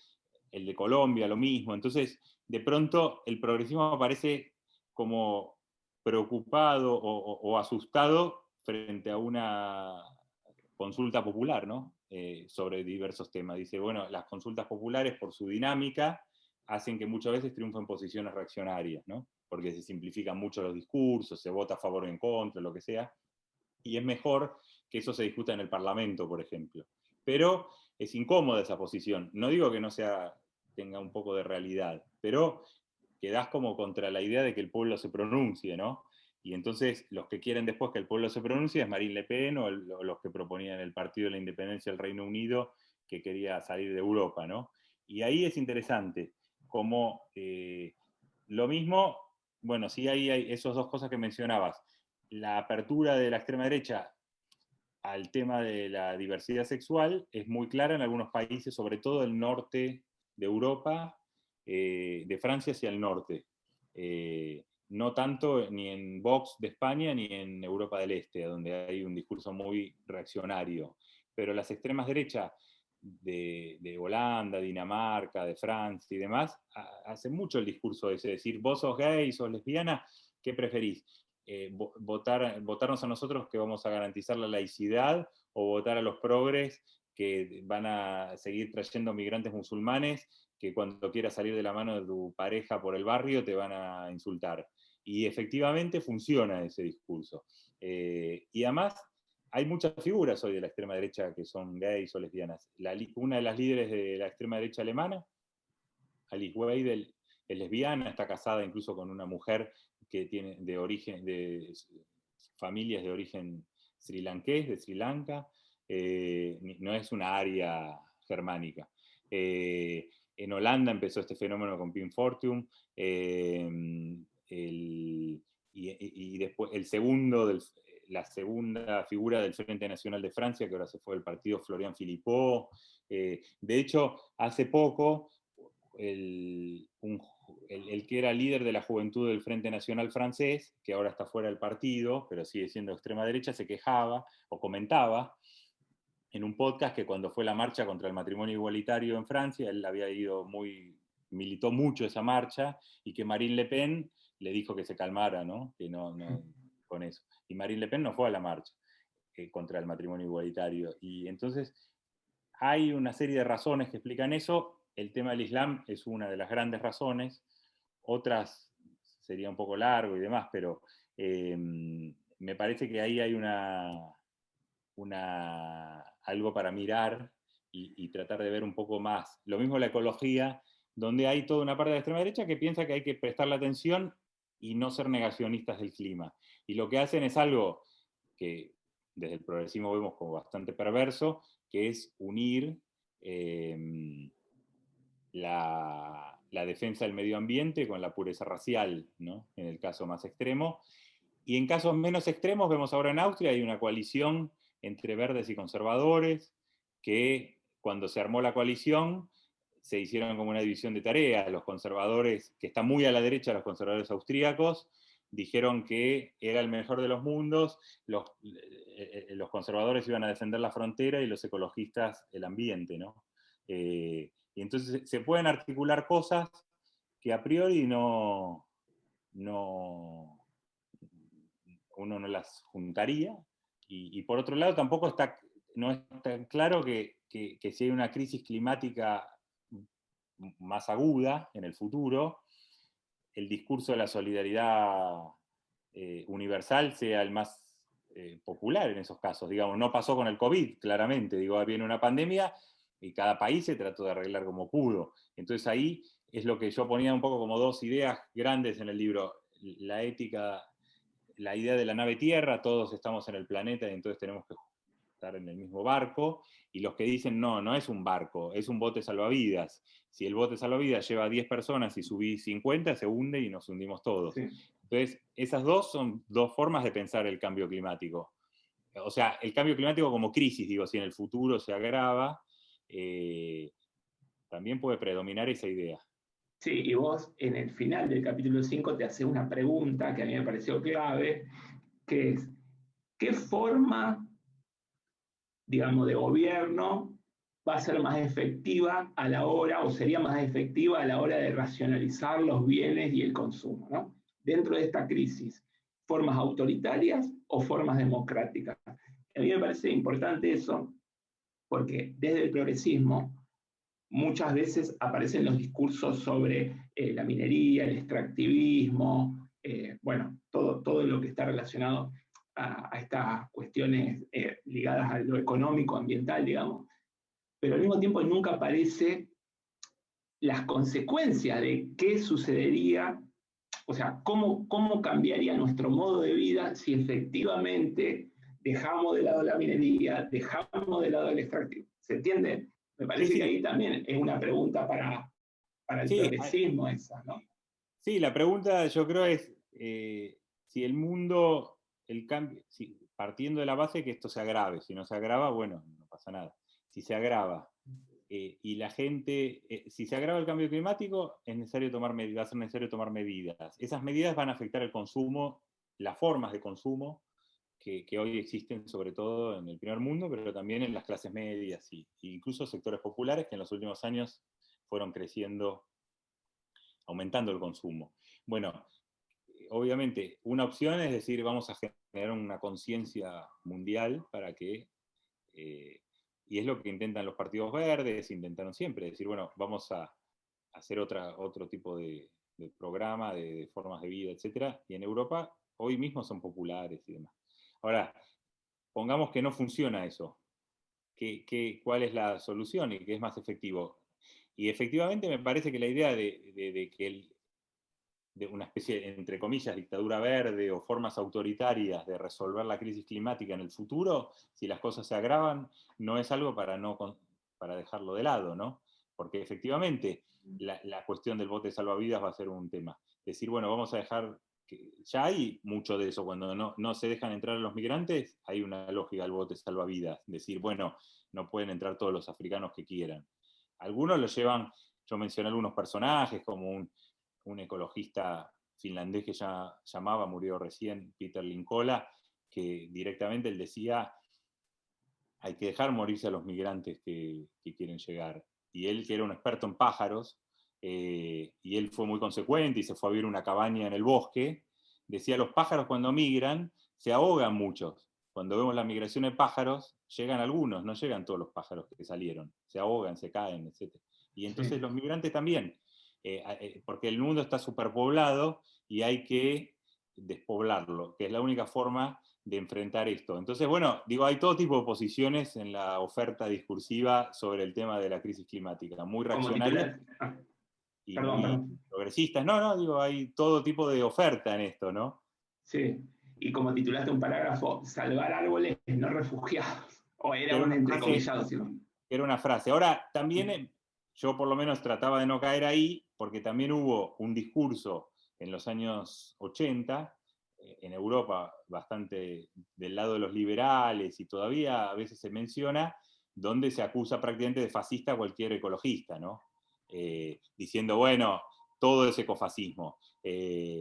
S2: el de Colombia, lo mismo. Entonces, de pronto, el progresismo aparece como preocupado o asustado frente a una consulta popular, ¿no? Sobre diversos temas. Dice, bueno, las consultas populares, por su dinámica, hacen que muchas veces triunfen posiciones reaccionarias, ¿no? Porque se simplifican mucho los discursos, se vota a favor o en contra, lo que sea, y es mejor que eso se discuta en el Parlamento, por ejemplo. Pero es incómoda esa posición. No digo que no tenga un poco de realidad, pero quedás como contra la idea de que el pueblo se pronuncie, ¿no? Y entonces los que quieren después que el pueblo se pronuncie es Marine Le Pen o los que proponían el Partido de la Independencia del Reino Unido, que quería salir de Europa, ¿no? Y ahí es interesante, como lo mismo, bueno, sí hay esas dos cosas que mencionabas, la apertura de la extrema derecha al tema de la diversidad sexual es muy clara en algunos países, sobre todo el norte de Europa, de Francia hacia el norte. No tanto ni en Vox de España ni en Europa del Este, donde hay un discurso muy reaccionario. Pero las extremas derechas de Holanda, Dinamarca, de Francia y demás, hacen mucho el discurso ese, decir, vos sos gay, sos lesbiana, ¿qué preferís? Votarnos a nosotros que vamos a garantizar la laicidad o votar a los progres que van a seguir trayendo migrantes musulmanes que cuando quieras salir de la mano de tu pareja por el barrio te van a insultar. Y efectivamente funciona ese discurso. Y además hay muchas figuras hoy de la extrema derecha que son gays o lesbianas. Una de las líderes de la extrema derecha alemana, Alice Weidel, es lesbiana, está casada incluso con una mujer que tiene de familias de origen srilankés, de Sri Lanka, no es una área germánica. En Holanda empezó este fenómeno con Pim Fortuyn, y después la segunda figura del Frente Nacional de Francia, que ahora se fue del partido, Florian Philippot. De hecho, hace poco, el que era líder de la juventud del Frente Nacional francés, que ahora está fuera del partido, pero sigue siendo extrema derecha, se quejaba o comentaba en un podcast que cuando fue la marcha contra el matrimonio igualitario en Francia, él militó mucho esa marcha, y que Marine Le Pen le dijo que se calmara, ¿no? Que no con eso. Y Marine Le Pen no fue a la marcha contra el matrimonio igualitario. Y entonces hay una serie de razones que explican eso. El tema del Islam es una de las grandes razones. Otras sería un poco largo y demás, pero me parece que ahí hay algo para mirar y tratar de ver un poco más. Lo mismo la ecología, donde hay toda una parte de la extrema derecha que piensa que hay que prestarle atención y no ser negacionistas del clima. Y lo que hacen es algo que desde el progresismo vemos como bastante perverso, que es unir la defensa del medio ambiente con la pureza racial, ¿no? En el caso más extremo. Y en casos menos extremos, vemos ahora en Austria, hay una coalición entre verdes y conservadores, que cuando se armó la coalición se hicieron como una división de tareas. Los conservadores, que están muy a la derecha, los conservadores austríacos, dijeron que era el mejor de los mundos, los conservadores iban a defender la frontera y los ecologistas el ambiente, ¿no? Y entonces se pueden articular cosas que a priori uno no las juntaría, y por otro lado tampoco no es tan claro que si hay una crisis climática más aguda en el futuro, el discurso de la solidaridad universal sea el más popular en esos casos. Digamos, no pasó con el COVID, claramente. Digo, viene una pandemia y cada país se trató de arreglar como pudo. Entonces ahí es lo que yo ponía un poco como dos ideas grandes en el libro. La ética, la idea de la nave tierra, todos estamos en el planeta y entonces tenemos que estar en el mismo barco, y los que dicen no es un barco, es un bote salvavidas. Si el bote salvavidas lleva 10 personas y subís 50, se hunde y nos hundimos todos. Sí. Entonces, esas dos son dos formas de pensar el cambio climático. O sea, el cambio climático como crisis, digo, si en el futuro se agrava, también puede predominar esa idea.
S1: Sí, y vos en el final del capítulo 5 te haces una pregunta que a mí me pareció clave, que es, ¿qué forma, digamos, de gobierno va a ser más efectiva a la hora, o sería más efectiva a la hora de racionalizar los bienes y el consumo, ¿no? Dentro de esta crisis, ¿formas autoritarias o formas democráticas? A mí me parece importante eso, porque desde el progresismo muchas veces aparecen los discursos sobre la minería, el extractivismo, bueno, todo lo que está relacionado a estas cuestiones ligadas a lo económico, ambiental, digamos, pero al mismo tiempo nunca aparece las consecuencias de qué sucedería, o sea, cómo cambiaría nuestro modo de vida si efectivamente dejamos de lado la minería, dejamos de lado el extractivismo. ¿Se entiende? Me parece que ahí también es una pregunta para el progresismo esa, ¿no?
S2: Sí, la pregunta yo creo es si el mundo, el cambio, partiendo de la base que esto se agrave, si no se agrava, bueno, no pasa nada. Si se agrava y la gente, si se agrava el cambio climático, va a ser necesario tomar medidas. Esas medidas van a afectar el consumo, las formas de consumo que hoy existen sobre todo en el primer mundo, pero también en las clases medias e incluso sectores populares que en los últimos años fueron creciendo, aumentando el consumo. Bueno, obviamente, una opción es decir, vamos a generar una conciencia mundial para que, y es lo que intentan los partidos verdes, intentaron siempre, decir, bueno, vamos a hacer otro tipo de programa, de formas de vida, etc. Y en Europa hoy mismo son populares y demás. Ahora, pongamos que no funciona eso. ¿Cuál es la solución y qué es más efectivo? Y efectivamente me parece que la idea de que de una especie, entre comillas, dictadura verde o formas autoritarias de resolver la crisis climática en el futuro, si las cosas se agravan, no es algo para dejarlo de lado, ¿no? Porque efectivamente la cuestión del bote de salvavidas va a ser un tema. Decir, bueno, vamos a dejar, ya hay mucho de eso, cuando no se dejan entrar a los migrantes, hay una lógica del bote de salvavidas. Decir, bueno, no pueden entrar todos los africanos que quieran. Algunos lo llevan, yo mencioné algunos personajes, como un ecologista finlandés que ya murió recién, Peter Linkola, que directamente él decía, hay que dejar morirse a los migrantes que quieren llegar. Y él, que era un experto en pájaros, y él fue muy consecuente y se fue a vivir una cabaña en el bosque, decía, los pájaros cuando migran se ahogan muchos. Cuando vemos la migración de pájaros, llegan algunos, no llegan todos los pájaros que salieron, se ahogan, se caen, etc. Y entonces los migrantes también, porque el mundo está superpoblado y hay que despoblarlo, que es la única forma de enfrentar esto. Entonces, bueno, digo, hay todo tipo de posiciones en la oferta discursiva sobre el tema de la crisis climática, muy reaccionarias y muy progresistas. No, digo, hay todo tipo de oferta en esto, ¿no?
S1: Sí, y como titulaste un parágrafo, salvar árboles, no refugiados, o era un entrecomillado, ¿sí?
S2: Era una frase. Ahora, también yo por lo menos trataba de no caer ahí, porque también hubo un discurso en los años 80, en Europa, bastante del lado de los liberales, y todavía a veces se menciona, donde se acusa prácticamente de fascista a cualquier ecologista, ¿no? Diciendo, bueno, todo es ecofascismo.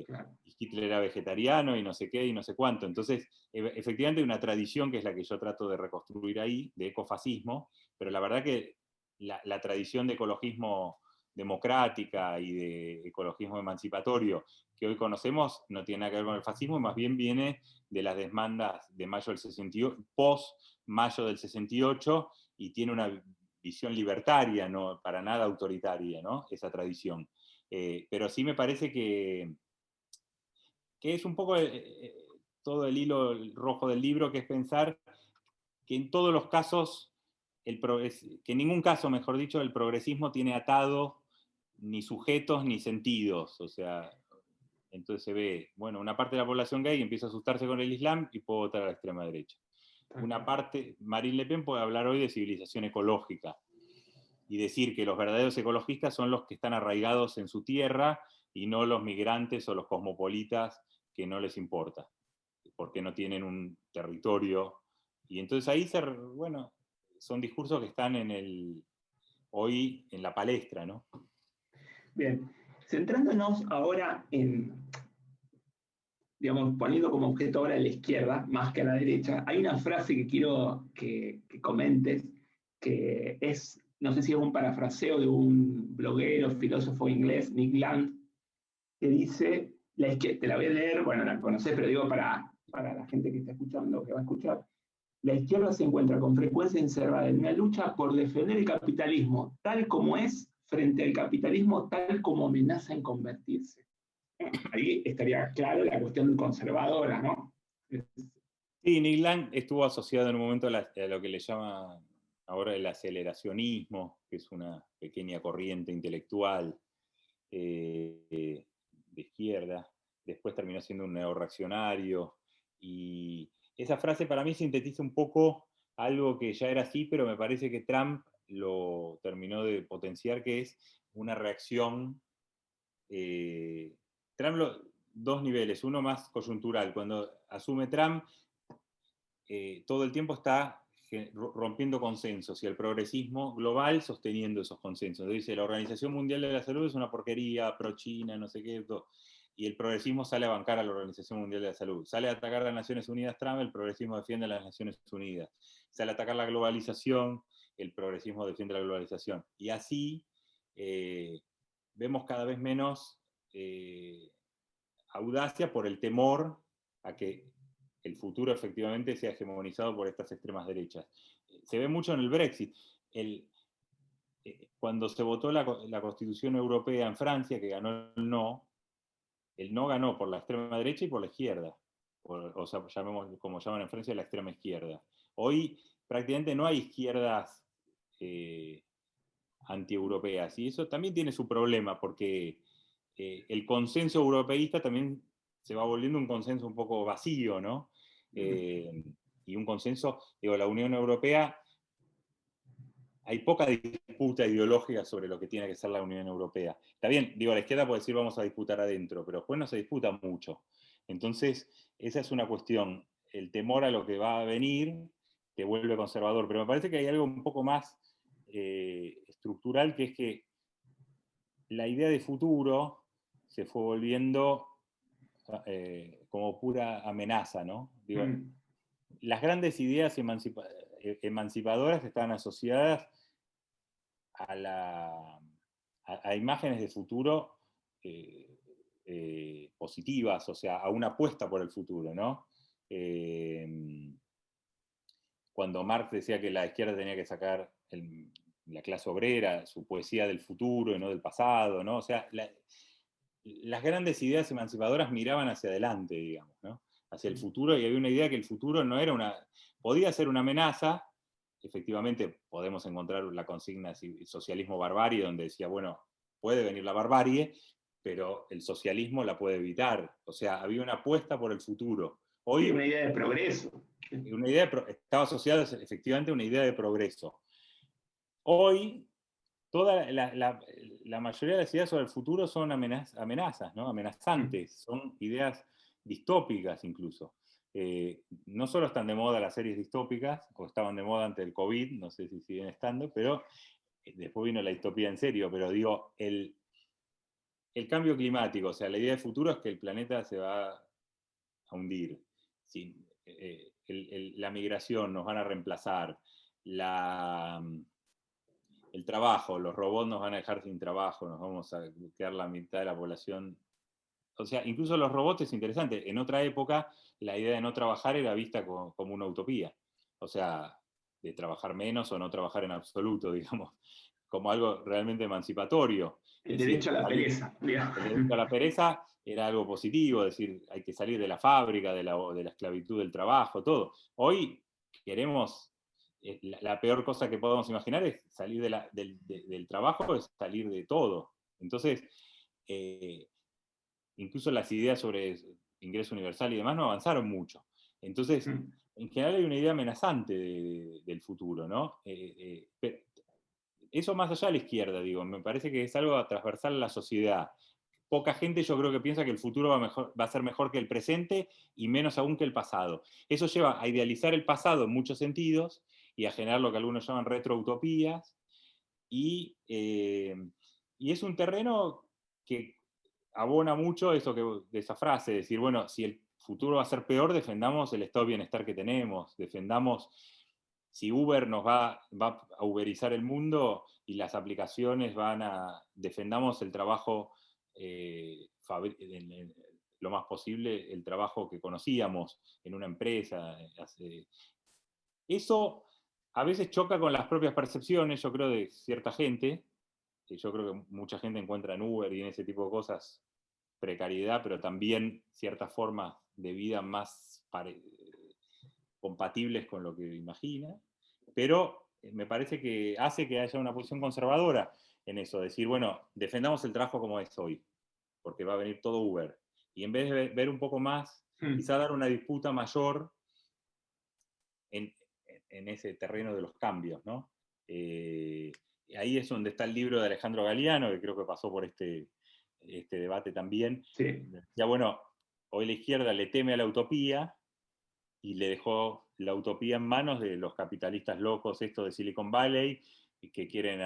S1: Claro.
S2: Hitler era vegetariano y no sé qué y no sé cuánto. Entonces, efectivamente hay una tradición que es la que yo trato de reconstruir ahí, de ecofascismo, pero la verdad que la tradición de ecologismo democrática y de ecologismo emancipatorio que hoy conocemos no tiene nada que ver con el fascismo, más bien viene de las demandas de mayo del 68, post-mayo del 68, y tiene una visión libertaria, no para nada autoritaria, ¿no? Esa tradición. Pero sí me parece que es un poco todo el hilo rojo del libro, que es pensar que en todos los casos, que en ningún caso, mejor dicho, el progresismo tiene atado ni sujetos ni sentidos. O sea, entonces se ve, bueno, una parte de la población gay empieza a asustarse con el Islam y puede votar a la extrema derecha. Una parte, Marine Le Pen puede hablar hoy de civilización ecológica y decir que los verdaderos ecologistas son los que están arraigados en su tierra y no los migrantes o los cosmopolitas que no les importa, porque no tienen un territorio. Y entonces ahí, bueno, son discursos que están hoy en la palestra, ¿no?
S1: Bien, centrándonos ahora en, digamos, poniendo como objeto ahora a la izquierda, más que a la derecha, hay una frase que quiero que comentes, que es, no sé si es un parafraseo de un bloguero, filósofo inglés, Nick Land, que dice, te la voy a leer, bueno, la conocés, pero digo para la gente que está escuchando, que va a escuchar, la izquierda se encuentra con frecuencia encerrada en una lucha por defender el capitalismo tal como es frente al capitalismo tal como amenaza en convertirse. Ahí estaría claro la cuestión conservadora, ¿no?
S2: Sí, Neil Lang estuvo asociado en un momento a lo que le llama ahora el aceleracionismo, que es una pequeña corriente intelectual de izquierda. Después terminó siendo un neorreaccionario. Y esa frase para mí sintetiza un poco algo que ya era así, pero me parece que Trump lo terminó de potenciar, que es una reacción. Trump, dos niveles, uno más coyuntural. Cuando asume Trump, todo el tiempo está rompiendo consensos y el progresismo global sosteniendo esos consensos. Dice, la Organización Mundial de la Salud es una porquería, pro-China, no sé qué, todo. Y el progresismo sale a bancar a la Organización Mundial de la Salud. Sale a atacar a las Naciones Unidas Trump, el progresismo defiende a las Naciones Unidas. Sale a atacar la globalización, el progresismo defiende la globalización. Y así vemos cada vez menos audacia por el temor a que el futuro efectivamente sea hegemonizado por estas extremas derechas. Se ve mucho en el Brexit. Cuando se votó la Constitución Europea en Francia, que ganó el no ganó por la extrema derecha y por la izquierda. O sea, llamemos, como llaman en Francia, la extrema izquierda. Hoy prácticamente no hay izquierdas antieuropeas, y eso también tiene su problema, porque el consenso europeísta también se va volviendo un consenso un poco vacío, ¿no? Y un consenso, digo, la Unión Europea, hay poca disputa ideológica sobre lo que tiene que ser la Unión Europea. Está bien, digo, la izquierda puede decir vamos a disputar adentro, pero después no se disputa mucho. Entonces, esa es una cuestión. El temor a lo que va a venir te vuelve conservador, pero me parece que hay algo un poco más estructural, que es que la idea de futuro se fue volviendo como pura amenaza, ¿no? Digo, las grandes ideas emancipadoras están asociadas a imágenes de futuro positivas, o sea, a una apuesta por el futuro, ¿no? Cuando Marx decía que la izquierda tenía que sacar la clase obrera, su poesía del futuro y no del pasado, ¿no? O sea, las grandes ideas emancipadoras miraban hacia adelante, digamos, ¿no? Hacia el futuro, y había una idea que el futuro no era podía ser una amenaza. Efectivamente, podemos encontrar la consigna socialismo barbarie, donde decía, bueno, puede venir la barbarie, pero el socialismo la puede evitar. O sea, había una apuesta por el futuro. Hoy,
S1: sí, una idea de progreso.
S2: Estaba asociada efectivamente a una idea de progreso. Hoy, la mayoría de las ideas sobre el futuro son amenazas, ¿no? Amenazantes, son ideas distópicas incluso. No solo están de moda las series distópicas, o estaban de moda antes del COVID, no sé si siguen estando, pero después vino la distopía en serio, pero digo, el el cambio climático, o sea, la idea de futuro es que el planeta se va a hundir. Sí, la migración, nos van a reemplazar, el trabajo, los robots nos van a dejar sin trabajo, nos vamos a quedar la mitad de la población. O sea, incluso los robots es interesante. En otra época, la idea de no trabajar era vista como una utopía. O sea, de trabajar menos o no trabajar en absoluto, digamos, como algo realmente emancipatorio.
S1: El
S2: Es decir,
S1: derecho a la pereza, digamos.
S2: el derecho a la pereza era algo positivo, es decir, hay que salir de la fábrica, de la esclavitud del trabajo, todo. Hoy queremos, la peor cosa que podemos imaginar es salir del trabajo, es salir de todo. Entonces, incluso las ideas sobre ingreso universal y demás no avanzaron mucho. Entonces, en general hay una idea amenazante del futuro, ¿no? Eso más allá de la izquierda, digo, me parece que es algo transversal a la sociedad. Poca gente yo creo que piensa que el futuro va a ser mejor que el presente y menos aún que el pasado. Eso lleva a idealizar el pasado en muchos sentidos y a generar lo que algunos llaman retroutopías. Y es un terreno que abona mucho eso de esa frase, de decir, bueno, si el futuro va a ser peor, defendamos el estado de bienestar que tenemos, defendamos, si Uber nos va a uberizar el mundo y las aplicaciones defendamos el trabajo, lo más posible, el trabajo que conocíamos en una empresa. Eso a veces choca con las propias percepciones, yo creo, de cierta gente, que yo creo que mucha gente encuentra en Uber y en ese tipo de cosas precariedad, pero también ciertas formas de vida más compatibles con lo que imagina, pero me parece que hace que haya una posición conservadora en eso, decir, bueno, defendamos el trabajo como es hoy, porque va a venir todo Uber. Y en vez de ver un poco más, quizá dar una disputa mayor en ese terreno de los cambios, ¿no? Ahí es donde está el libro de Alejandro Galiano, que creo que pasó por este debate también.
S1: Sí.
S2: Ya bueno, hoy la izquierda le teme a la utopía y le dejó la utopía en manos de los capitalistas locos, estos de Silicon Valley, que quieren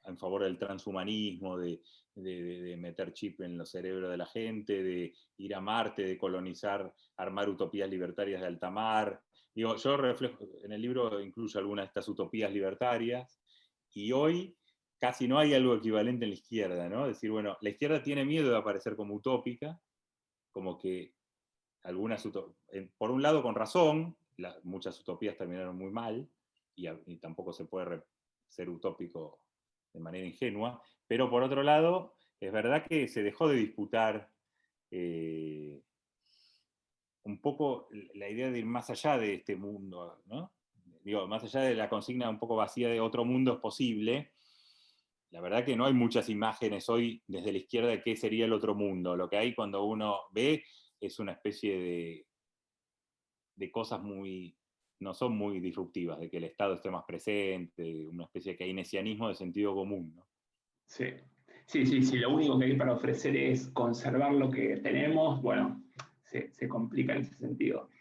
S2: en favor del transhumanismo, de meter chip en los cerebros de la gente, de ir a Marte, de colonizar, armar utopías libertarias de alta mar. Digo, yo reflejo, en el libro incluyo algunas de estas utopías libertarias, y hoy casi no hay algo equivalente en la izquierda, ¿no? Es decir, bueno, la izquierda tiene miedo de aparecer como utópica, como que por un lado con razón, muchas utopías terminaron muy mal, y tampoco se puede ser utópico de manera ingenua, pero por otro lado, es verdad que se dejó de disputar un poco la idea de ir más allá de este mundo, ¿no? Digo, más allá de la consigna un poco vacía de otro mundo es posible, la verdad que no hay muchas imágenes hoy desde la izquierda de qué sería el otro mundo. Lo que hay cuando uno ve es una especie de cosas no son muy disruptivas, de que el Estado esté más presente, una especie de keynesianismo de sentido común, ¿no?
S1: Sí. Sí, lo único que hay para ofrecer es conservar lo que tenemos, bueno, se complica en ese sentido.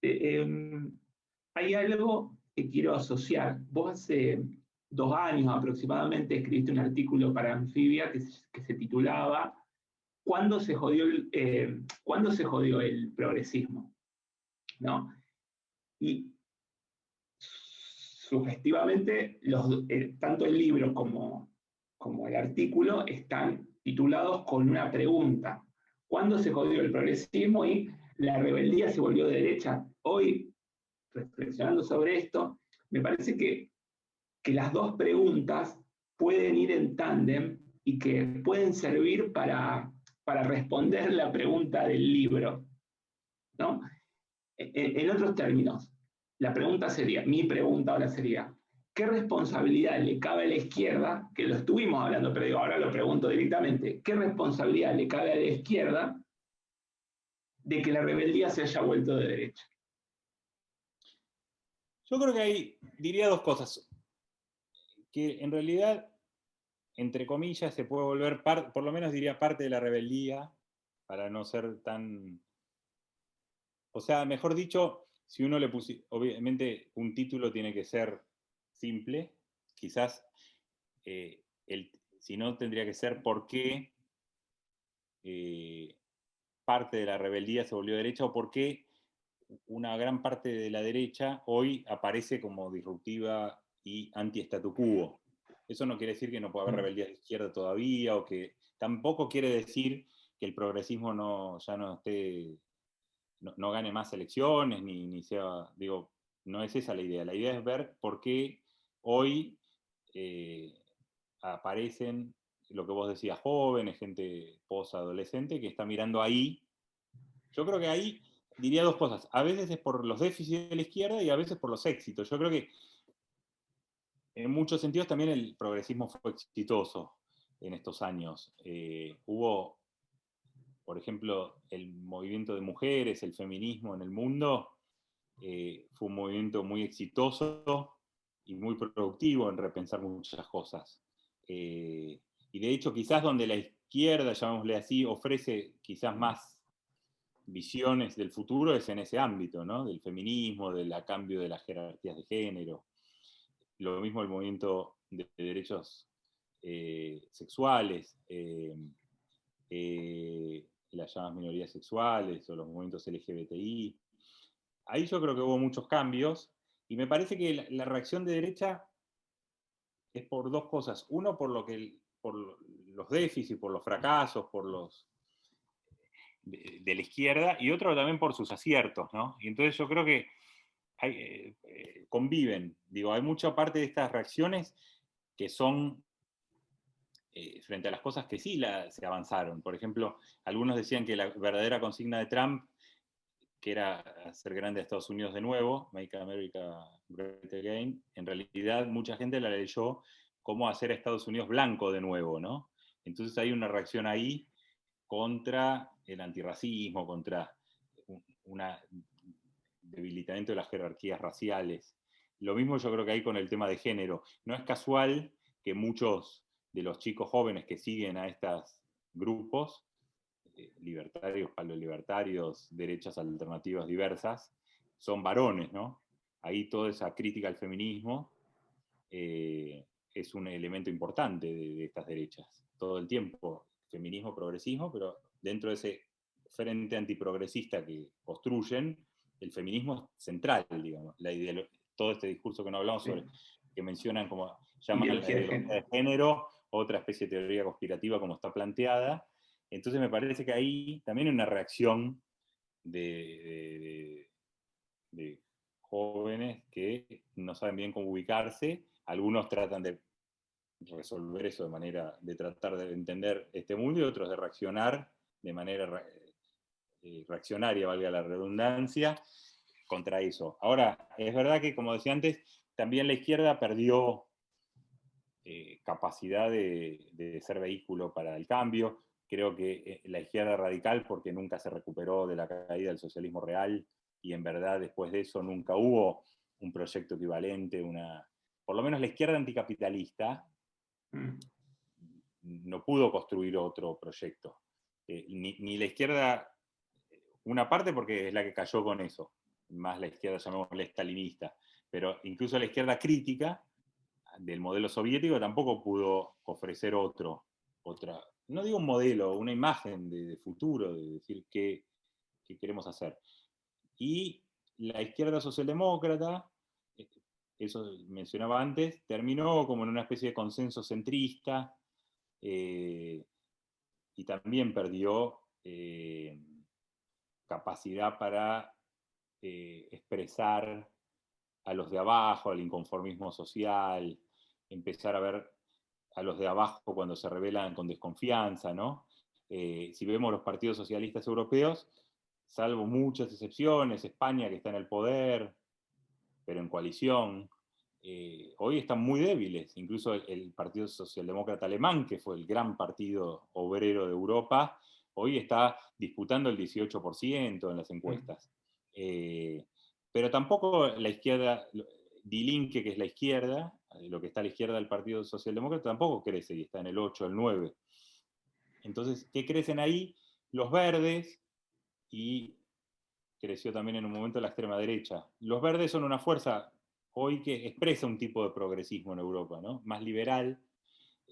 S1: Hay algo que quiero asociar. Vos hace 2 años aproximadamente escribiste un artículo para Anfibia que se titulaba ¿Cuándo se jodió el progresismo? ¿No? Y sugestivamente, tanto el libro como el artículo están titulados con una pregunta. ¿Cuándo se jodió el progresismo y la rebeldía se volvió de derecha? Hoy, reflexionando sobre esto, me parece que las dos preguntas pueden ir en tándem y que pueden servir para responder la pregunta del libro, ¿no? En otros términos, mi pregunta ahora sería, ¿qué responsabilidad le cabe a la izquierda, que lo estuvimos hablando, pero digo, ahora lo pregunto directamente, ¿qué responsabilidad le cabe a la izquierda de que la rebeldía se haya vuelto de derecha?
S2: Yo creo que diría dos cosas, que en realidad, entre comillas, se puede volver, por lo menos diría parte de la rebeldía, para no ser tan... O sea, mejor dicho, si uno le pusiera, obviamente un título tiene que ser simple, quizás sino tendría que ser por qué parte de la rebeldía se volvió derecha, o por qué una gran parte de la derecha hoy aparece como disruptiva y anti-statu quo. Eso no quiere decir que no pueda haber rebeldía de izquierda todavía, o que tampoco quiere decir que el progresismo ya no esté, no gane más elecciones, ni sea, digo, no es esa la idea. La idea es ver por qué hoy aparecen, lo que vos decías, jóvenes, gente posadolescente, que está mirando ahí. Yo creo que ahí diría dos cosas. A veces es por los déficits de la izquierda y a veces por los éxitos. Yo creo que en muchos sentidos también el progresismo fue exitoso en estos años. Hubo, por ejemplo, el movimiento de mujeres, el feminismo en el mundo, fue un movimiento muy exitoso y muy productivo en repensar muchas cosas. Y de hecho, quizás donde la izquierda, llamémosle así, ofrece quizás más visiones del futuro es en ese ámbito, ¿no? Del feminismo, del cambio de las jerarquías de género. Lo mismo el movimiento de derechos sexuales, las llamadas minorías sexuales o los movimientos LGBTI. Ahí yo creo que hubo muchos cambios y me parece que la reacción de derecha es por dos cosas. Uno, por los déficits, por los fracasos, por los de la izquierda, y otro también por sus aciertos, ¿no? Y entonces yo creo que conviven. Digo, hay mucha parte de estas reacciones que son frente a las cosas que sí se avanzaron. Por ejemplo, algunos decían que la verdadera consigna de Trump, que era hacer grande a Estados Unidos de nuevo, Make America Great Again, en realidad mucha gente la leyó como hacer a Estados Unidos blanco de nuevo, ¿no? Entonces hay una reacción ahí contra el antirracismo, contra un debilitamiento de las jerarquías raciales. Lo mismo yo creo que hay con el tema de género. No es casual que muchos de los chicos jóvenes que siguen a estos grupos, libertarios, paleolibertarios, derechas alternativas diversas, son varones, ¿no? Ahí toda esa crítica al feminismo es un elemento importante de estas derechas. Todo el tiempo, feminismo, progresismo, pero dentro de ese frente antiprogresista que construyen, el feminismo es central, digamos. Todo este discurso que no hablamos sobre, que mencionan como, llaman la ideología de género, otra especie de teoría conspirativa como está planteada. Entonces me parece que ahí también hay una reacción de jóvenes que no saben bien cómo ubicarse. Algunos tratan de resolver eso de manera de tratar de entender este mundo y otros de reaccionar de manera reaccionaria, valga la redundancia, contra eso. Ahora, es verdad que, como decía antes, también la izquierda perdió capacidad de ser vehículo para el cambio. Creo que la izquierda radical, porque nunca se recuperó de la caída del socialismo real, y en verdad después de eso nunca hubo un proyecto equivalente, por lo menos la izquierda anticapitalista no pudo construir otro proyecto. Ni la izquierda, una parte porque es la que cayó con eso, más la izquierda, llamémosla estalinista, pero incluso la izquierda crítica del modelo soviético tampoco pudo ofrecer otra, no digo un modelo, una imagen de futuro, de decir qué queremos hacer. Y la izquierda socialdemócrata, eso mencionaba antes, terminó como en una especie de consenso centrista, y también perdió capacidad para expresar a los de abajo, al inconformismo social, empezar a ver a los de abajo cuando se rebelan con desconfianza, ¿no? Si vemos los partidos socialistas europeos, salvo muchas excepciones, España que está en el poder, pero en coalición, hoy están muy débiles. Incluso el Partido Socialdemócrata Alemán, que fue el gran partido obrero de Europa, hoy está disputando el 18% en las encuestas. Pero tampoco la izquierda, Die Linke, que es la izquierda, lo que está a la izquierda del Partido Socialdemócrata, tampoco crece y está en el 8, el 9. Entonces, ¿qué crecen ahí? Los verdes, y creció también en un momento la extrema derecha. Los verdes son una fuerza hoy que expresa un tipo de progresismo en Europa, ¿no? Más liberal,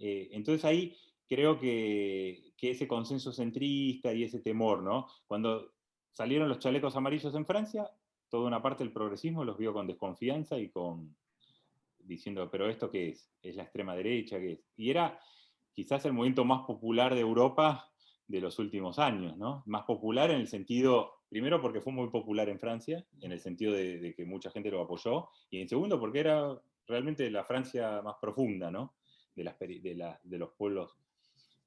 S2: Entonces ahí creo que ese consenso centrista y ese temor, ¿no? Cuando salieron los chalecos amarillos en Francia, toda una parte del progresismo los vio con desconfianza y diciendo, pero ¿esto qué es? ¿Es la extrema derecha? ¿Qué es? Y era quizás el movimiento más popular de Europa de los últimos años, ¿no? Más popular en el sentido, primero porque fue muy popular en Francia, en el sentido de que mucha gente lo apoyó, y en segundo porque era realmente la Francia más profunda, ¿no? De los pueblos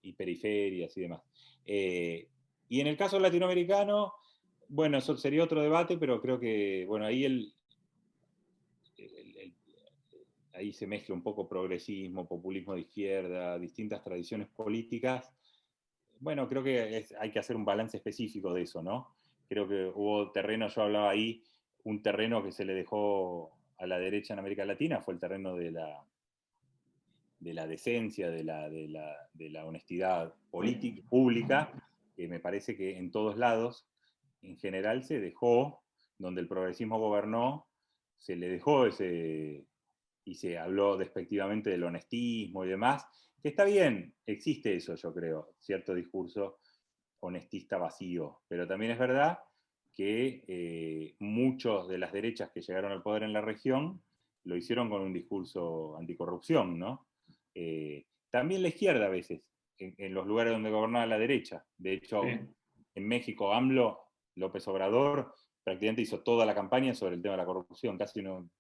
S2: y periferias y demás. Y en el caso latinoamericano, bueno, eso sería otro debate, pero creo que, bueno, ahí ahí se mezcla un poco progresismo, populismo de izquierda, distintas tradiciones políticas. Bueno, creo que hay que hacer un balance específico de eso, ¿no? Creo que hubo terreno, yo hablaba ahí, un terreno que se le dejó a la derecha en América Latina, fue el terreno de la decencia, de la honestidad política, pública, que me parece que en todos lados, en general, se dejó, donde el progresismo gobernó, se le dejó ese, y se habló despectivamente del honestismo y demás, que está bien, existe eso, yo creo, cierto discurso honestista vacío, pero también es verdad que muchos de las derechas que llegaron al poder en la región lo hicieron con un discurso anticorrupción, ¿no? También la izquierda a veces, en los lugares donde gobernaba la derecha. De hecho,
S1: Sí.
S2: en México, AMLO, López Obrador, prácticamente hizo toda la campaña sobre el tema de la corrupción, casi no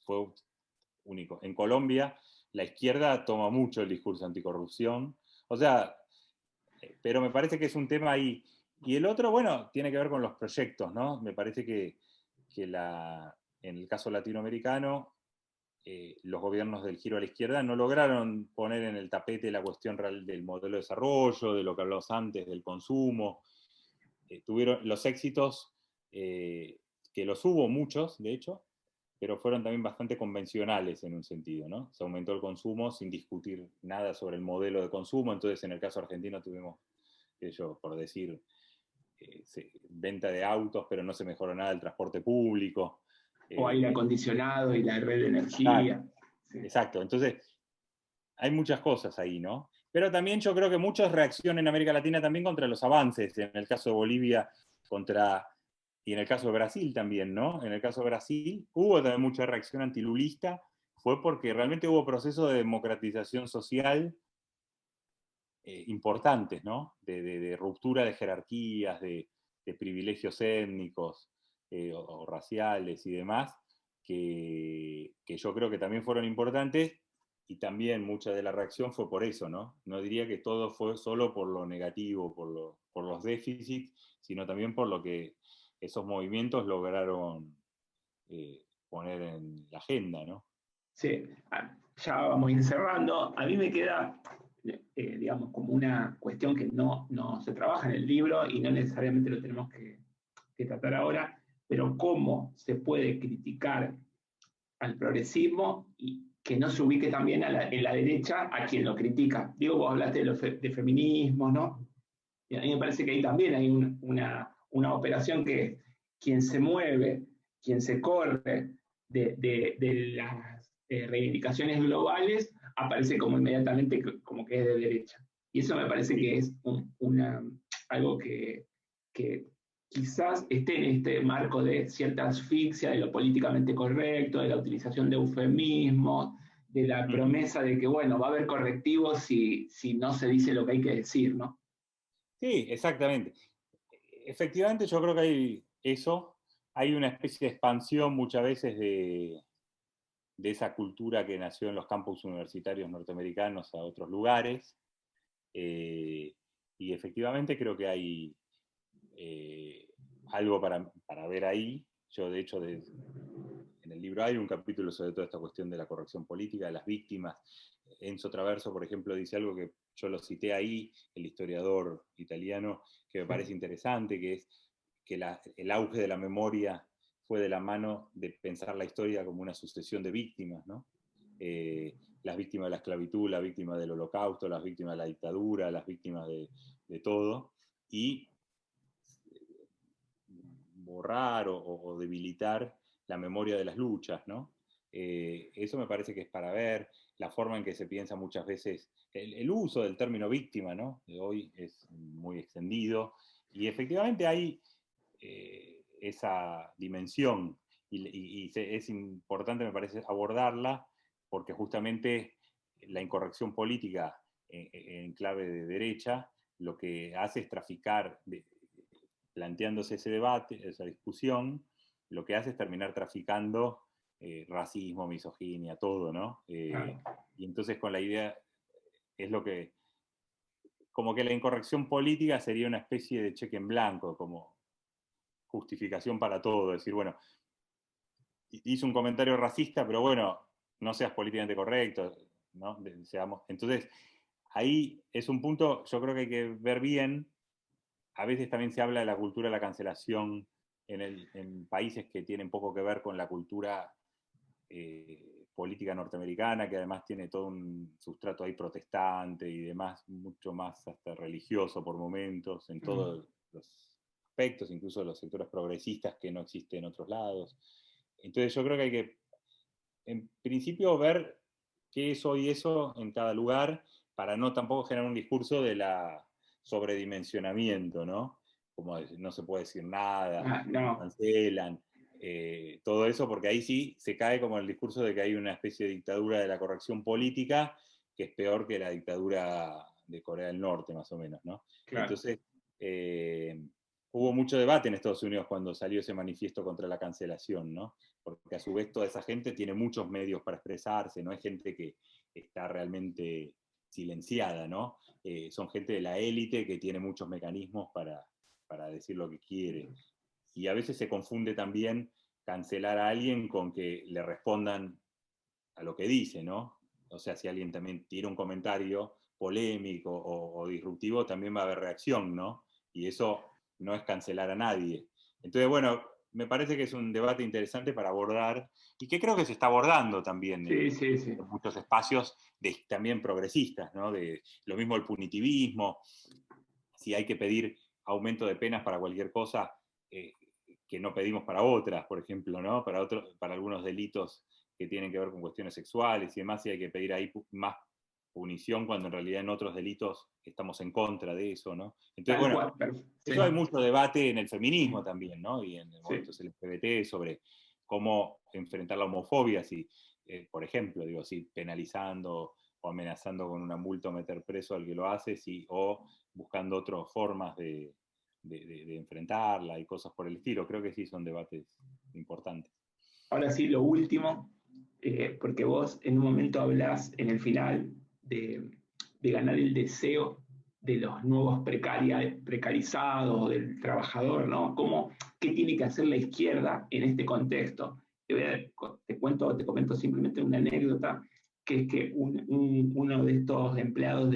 S2: fue único. En Colombia, la izquierda toma mucho el discurso anticorrupción. O sea, pero me parece que es un tema ahí. Y el otro, bueno, tiene que ver con los proyectos, ¿no? Me parece que en el caso latinoamericano, los gobiernos del giro a la izquierda no lograron poner en el tapete la cuestión real del modelo de desarrollo, de lo que hablamos antes, del consumo. Tuvieron los éxitos, que los hubo muchos, de hecho, pero fueron también bastante convencionales en un sentido, ¿no? Se aumentó el consumo sin discutir nada sobre el modelo de consumo, entonces en el caso argentino tuvimos, por decir, venta de autos, pero no se mejoró nada el transporte público.
S1: O aire
S2: Eh,
S1: acondicionado y la red de
S2: claro,
S1: energía. Sí.
S2: exacto, entonces hay muchas cosas ahí, ¿no? Pero también yo creo que muchos reaccionan en América Latina también contra los avances, en el caso de Bolivia, y en el caso de Brasil también, ¿no? En el caso de Brasil hubo también mucha reacción antilulista, fue porque realmente hubo procesos de democratización social importantes, ¿no? De ruptura de jerarquías, de privilegios étnicos o raciales y demás, que yo creo que también fueron importantes, y también mucha de la reacción fue por eso, ¿no? No diría que todo fue solo por lo negativo, por los déficits, sino también por lo que esos movimientos lograron poner en la agenda, ¿no?
S1: Sí, ya vamos a ir cerrando. A mí me queda, digamos, como una cuestión que no se trabaja en el libro y no necesariamente lo tenemos que tratar ahora, pero cómo se puede criticar al progresismo y que no se ubique también en la derecha a quien lo critica. Digo, vos hablaste de feminismo, ¿no? Y a mí me parece que ahí también hay una operación que quien se mueve, quien se corre de las reivindicaciones globales, aparece como inmediatamente como que es de derecha. Y eso me parece que es algo que quizás esté en este marco de cierta asfixia de lo políticamente correcto, de la utilización de eufemismos, de la promesa de que, bueno, va a haber correctivos si no se dice lo que hay que decir, ¿no?
S2: Sí, exactamente. Efectivamente, yo creo que hay eso, hay una especie de expansión muchas veces de esa cultura que nació en los campus universitarios norteamericanos a otros lugares, eh, y efectivamente creo que hay algo para ver ahí. Yo, de hecho, en el libro hay un capítulo sobre toda esta cuestión de la corrección política, de las víctimas. Enzo Traverso, por ejemplo, dice algo que yo lo cité ahí, el historiador italiano, que me parece interesante, que es que el auge de la memoria fue de la mano de pensar la historia como una sucesión de víctimas, ¿no? Las víctimas de la esclavitud, las víctimas del holocausto, las víctimas de la dictadura, las víctimas de todo, y borrar o debilitar la memoria de las luchas, ¿no? Eso me parece que es para ver, la forma en que se piensa muchas veces, el uso del término víctima, ¿no? De hoy es muy extendido, y efectivamente hay esa dimensión, es importante, me parece, abordarla, porque justamente la incorrección política en clave de derecha lo que hace es traficar, planteándose ese debate, esa discusión, lo que hace es terminar traficando racismo, misoginia, todo, ¿no? Y entonces con la idea, es lo que, como que la incorrección política sería una especie de cheque en blanco, como justificación para todo, decir, bueno, hizo un comentario racista, pero bueno, no seas políticamente correcto, ¿no? Entonces, ahí es un punto, yo creo que hay que ver bien. A veces también se habla de la cultura de la cancelación en países que tienen poco que ver con la cultura política norteamericana, que además tiene todo un sustrato ahí protestante y demás, mucho más hasta religioso por momentos, en todos los aspectos, incluso los sectores progresistas que no existen en otros lados. Entonces yo creo que hay que, en principio, ver qué es hoy eso en cada lugar, para no tampoco generar un discurso de la sobredimensionamiento, ¿no? Como no se puede decir nada, nos
S1: No,
S2: cancelan, todo eso, porque ahí sí se cae como el discurso de que hay una especie de dictadura de la corrección política que es peor que la dictadura de Corea del Norte, más o menos, ¿no?
S1: claro.
S2: Entonces, hubo mucho debate en Estados Unidos cuando salió ese manifiesto contra la cancelación, ¿no? Porque a su vez toda esa gente tiene muchos medios para expresarse, no es gente que está realmente silenciada, ¿no? Son gente de la élite que tiene muchos mecanismos para decir lo que quiere. Y a veces se confunde también cancelar a alguien con que le respondan a lo que dice, ¿no? O sea, si alguien también tiene un comentario polémico o disruptivo, también va a haber reacción, ¿no? Y eso no es cancelar a nadie. Entonces, bueno, me parece que es un debate interesante para abordar y que creo que se está abordando también
S1: Sí, sí, sí.
S2: en muchos espacios también progresistas, ¿no? De lo mismo el punitivismo, si hay que pedir aumento de penas para cualquier cosa eh, que no pedimos para otras, por ejemplo, ¿no? Para algunos delitos que tienen que ver con cuestiones sexuales y demás, si hay que pedir ahí más punición cuando en realidad en otros delitos estamos en contra de eso, ¿no? Entonces,
S1: Tal
S2: bueno,
S1: cual. Sí,
S2: eso hay mucho debate en el feminismo también, ¿no? Y en el
S1: sí.
S2: movimiento LGBT sobre cómo enfrentar la homofobia, si, por ejemplo, digo, si penalizando o amenazando con una multa o meter preso al que lo hace, o buscando otras formas de enfrentarla y cosas por el estilo. Creo que sí son debates importantes.
S1: Ahora sí, lo último, porque vos en un momento hablás en el final de ganar el deseo de los nuevos precarizados, del trabajador, ¿no? ¿Qué tiene que hacer la izquierda en este contexto? Te comento simplemente una anécdota, que es que uno de estos empleados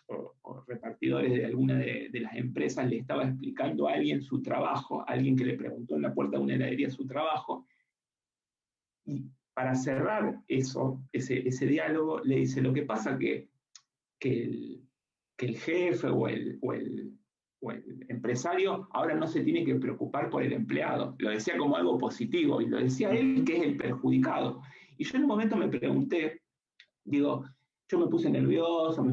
S1: o repartidores de alguna de las empresas le estaba explicando a alguien su trabajo, a alguien que le preguntó en la puerta de una heladería su trabajo, y para cerrar ese diálogo, le dice, lo que pasa que el, que el jefe o el empresario ahora no se tiene que preocupar por el empleado. Lo decía como algo positivo y lo decía él, que es el perjudicado. Y yo en un momento me pregunté, digo, yo me puse nervioso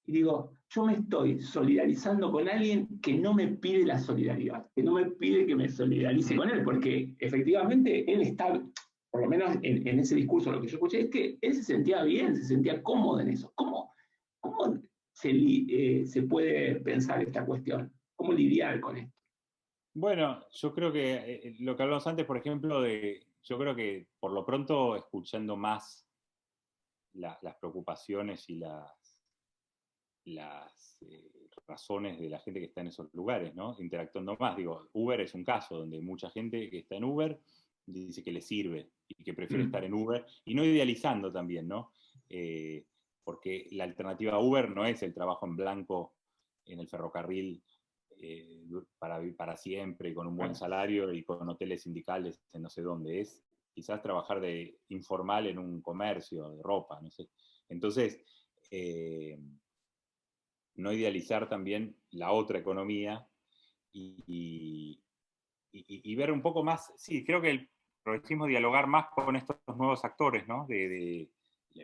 S1: y digo, yo me estoy solidarizando con alguien que no me pide la solidaridad, que no me pide que me solidarice con él, porque efectivamente él está, por lo menos en ese discurso, lo que yo escuché es que él se sentía bien, se sentía cómodo en eso. ¿Cómo se puede pensar esta cuestión? ¿Cómo lidiar con esto?
S2: Bueno, yo creo que lo que hablamos antes, por ejemplo, yo creo que por lo pronto escuchando más las preocupaciones y las razones de la gente que está en esos lugares, ¿no? Interactuando más. Digo, Uber es un caso donde mucha gente que está en Uber dice que le sirve y que prefiere estar en Uber, y no idealizando también, ¿no? Porque la alternativa a Uber no es el trabajo en blanco en el ferrocarril para siempre, con un buen salario y con hoteles sindicales en no sé dónde. Es quizás trabajar de informal en un comercio de ropa, no sé. Entonces, no idealizar también la otra economía y ver un poco más, sí, creo que el progresismo dialogar más con estos nuevos actores, ¿no? En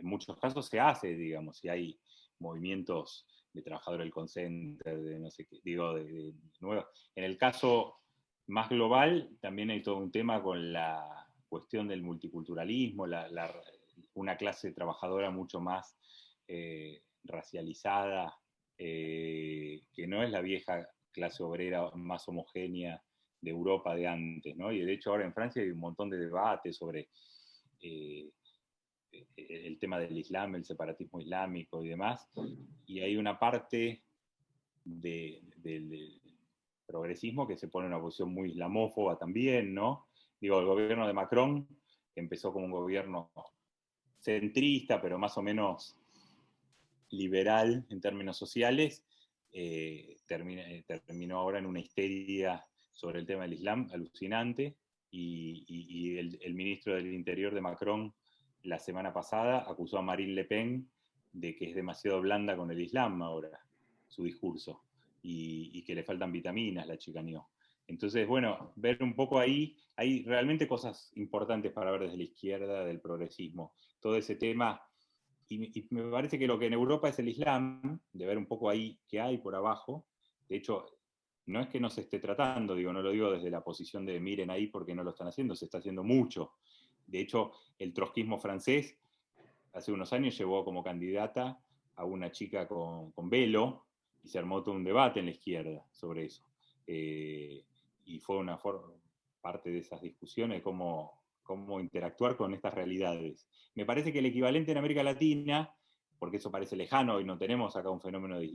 S2: muchos casos se hace, digamos, si hay movimientos de trabajadores del call center, de no sé qué, digo, de nuevo. En el caso más global, también hay todo un tema con la cuestión del multiculturalismo, una clase trabajadora mucho más racializada, que no es la vieja clase obrera más homogénea de Europa de antes, ¿no? Y de hecho ahora en Francia hay un montón de debates sobre el tema del Islam, el separatismo islámico y demás, y hay una parte del progresismo que se pone en una posición muy islamófoba también, ¿no? Digo, el gobierno de Macron, que empezó como un gobierno centrista, pero más o menos liberal en términos sociales, terminó ahora en una histeria sobre el tema del Islam alucinante, y el ministro del Interior de Macron la semana pasada acusó a Marine Le Pen de que es demasiado blanda con el Islam ahora, su discurso, y que le faltan vitaminas, la chicaneó. Entonces, bueno, ver un poco ahí, hay realmente cosas importantes para ver desde la izquierda del progresismo. Todo ese tema, y me parece que lo que en Europa es el Islam, de ver un poco ahí qué hay por abajo. De hecho, no es que no se esté tratando, digo, no lo digo desde la posición de miren ahí porque no lo están haciendo, se está haciendo mucho. De hecho, el trotskismo francés hace unos años llevó como candidata a una chica con velo, y se armó todo un debate en la izquierda sobre eso. Y fue una parte de esas discusiones de cómo interactuar con estas realidades. Me parece que el equivalente en América Latina, porque eso parece lejano y no tenemos acá un fenómeno de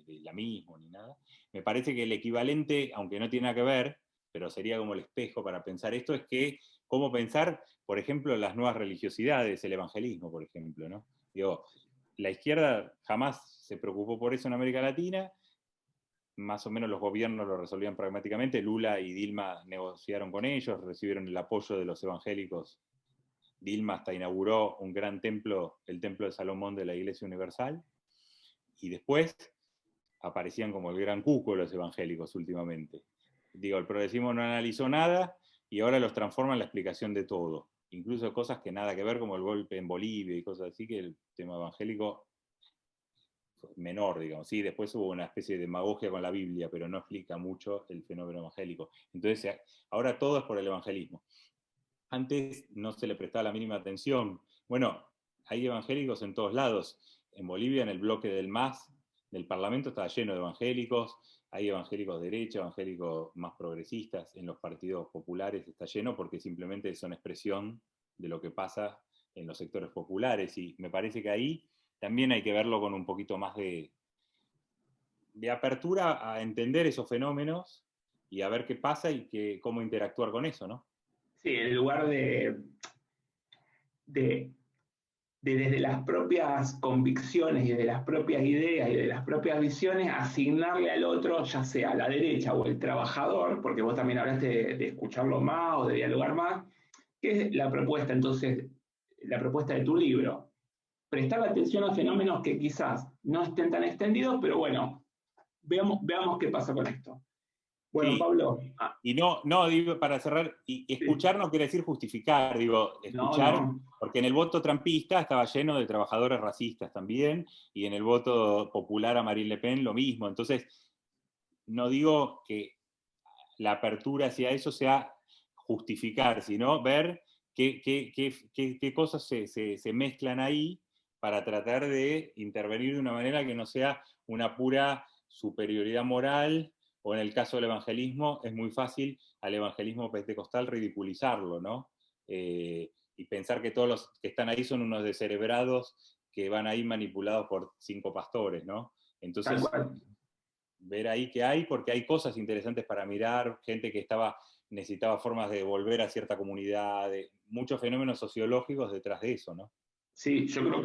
S2: islamismo ni nada, me parece que el equivalente, aunque no tiene nada que ver, pero sería como el espejo para pensar esto, es que cómo pensar, por ejemplo, las nuevas religiosidades, el evangelismo, por ejemplo, ¿no? Digo, la izquierda jamás se preocupó por eso en América Latina, más o menos los gobiernos lo resolvían pragmáticamente, Lula y Dilma negociaron con ellos, recibieron el apoyo de los evangélicos. Dilma hasta inauguró un gran templo, el Templo de Salomón de la Iglesia Universal, y después aparecían como el gran cuco los evangélicos últimamente. Digo, el progresismo no analizó nada y ahora los transforma en la explicación de todo, incluso cosas que nada que ver, como el golpe en Bolivia y cosas así, que el tema evangélico menor, digamos. Sí, después hubo una especie de demagogia con la Biblia, pero no explica mucho el fenómeno evangélico. Entonces, ahora todo es por el evangelismo. Antes no se le prestaba la mínima atención. Bueno, hay evangélicos en todos lados. En Bolivia, en el bloque del MAS, del Parlamento, estaba lleno de evangélicos. Hay evangélicos de derecha, evangélicos más progresistas. En los partidos populares está lleno porque simplemente son expresión de lo que pasa en los sectores populares. Y me parece que ahí también hay que verlo con un poquito más de apertura a entender esos fenómenos y a ver qué pasa y cómo interactuar con eso, ¿no?
S1: Sí, en lugar de desde las propias convicciones y de las propias ideas y de las propias visiones, asignarle al otro, ya sea a la derecha o el trabajador, porque vos también hablaste de escucharlo más o de dialogar más, que es la propuesta, entonces, la propuesta de tu libro. Prestar atención a fenómenos que quizás no estén tan extendidos, pero bueno, veamos qué pasa con esto. Bueno,
S2: Sí,
S1: Pablo.
S2: y no, digo, para cerrar, y escuchar no quiere decir justificar, digo,
S1: No,
S2: escuchar,
S1: no.
S2: porque en el voto trumpista estaba lleno de trabajadores racistas también, y en el voto popular a Marine Le Pen lo mismo. Entonces, no digo que la apertura hacia eso sea justificar, sino ver qué cosas se mezclan ahí para tratar de intervenir de una manera que no sea una pura superioridad moral, o en el caso del evangelismo, es muy fácil al evangelismo pentecostal ridiculizarlo, ¿no? Y pensar que todos los que están ahí son unos descerebrados que van ahí manipulados por 5 pastores, ¿no?
S1: Tal
S2: Entonces,
S1: cual.
S2: ver ahí qué hay, porque hay cosas interesantes para mirar, gente que necesitaba formas de volver a cierta comunidad, muchos fenómenos sociológicos detrás de eso, ¿no?
S1: Sí, yo creo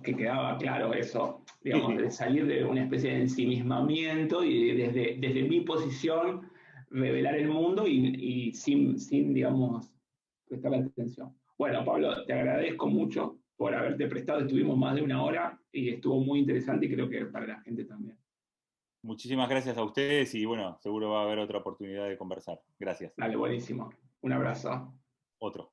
S1: que quedaba claro eso,
S2: Sí,
S1: digamos,
S2: sí.
S1: de salir de una especie de ensimismamiento y desde mi posición revelar el mundo y sin, digamos, prestar atención. Bueno, Pablo, te agradezco mucho por haberte prestado, estuvimos más de una hora y estuvo muy interesante y creo que para la gente también.
S2: Muchísimas gracias a ustedes y bueno, seguro va a haber otra oportunidad de conversar. Gracias.
S1: Dale, buenísimo. Un abrazo.
S2: otro.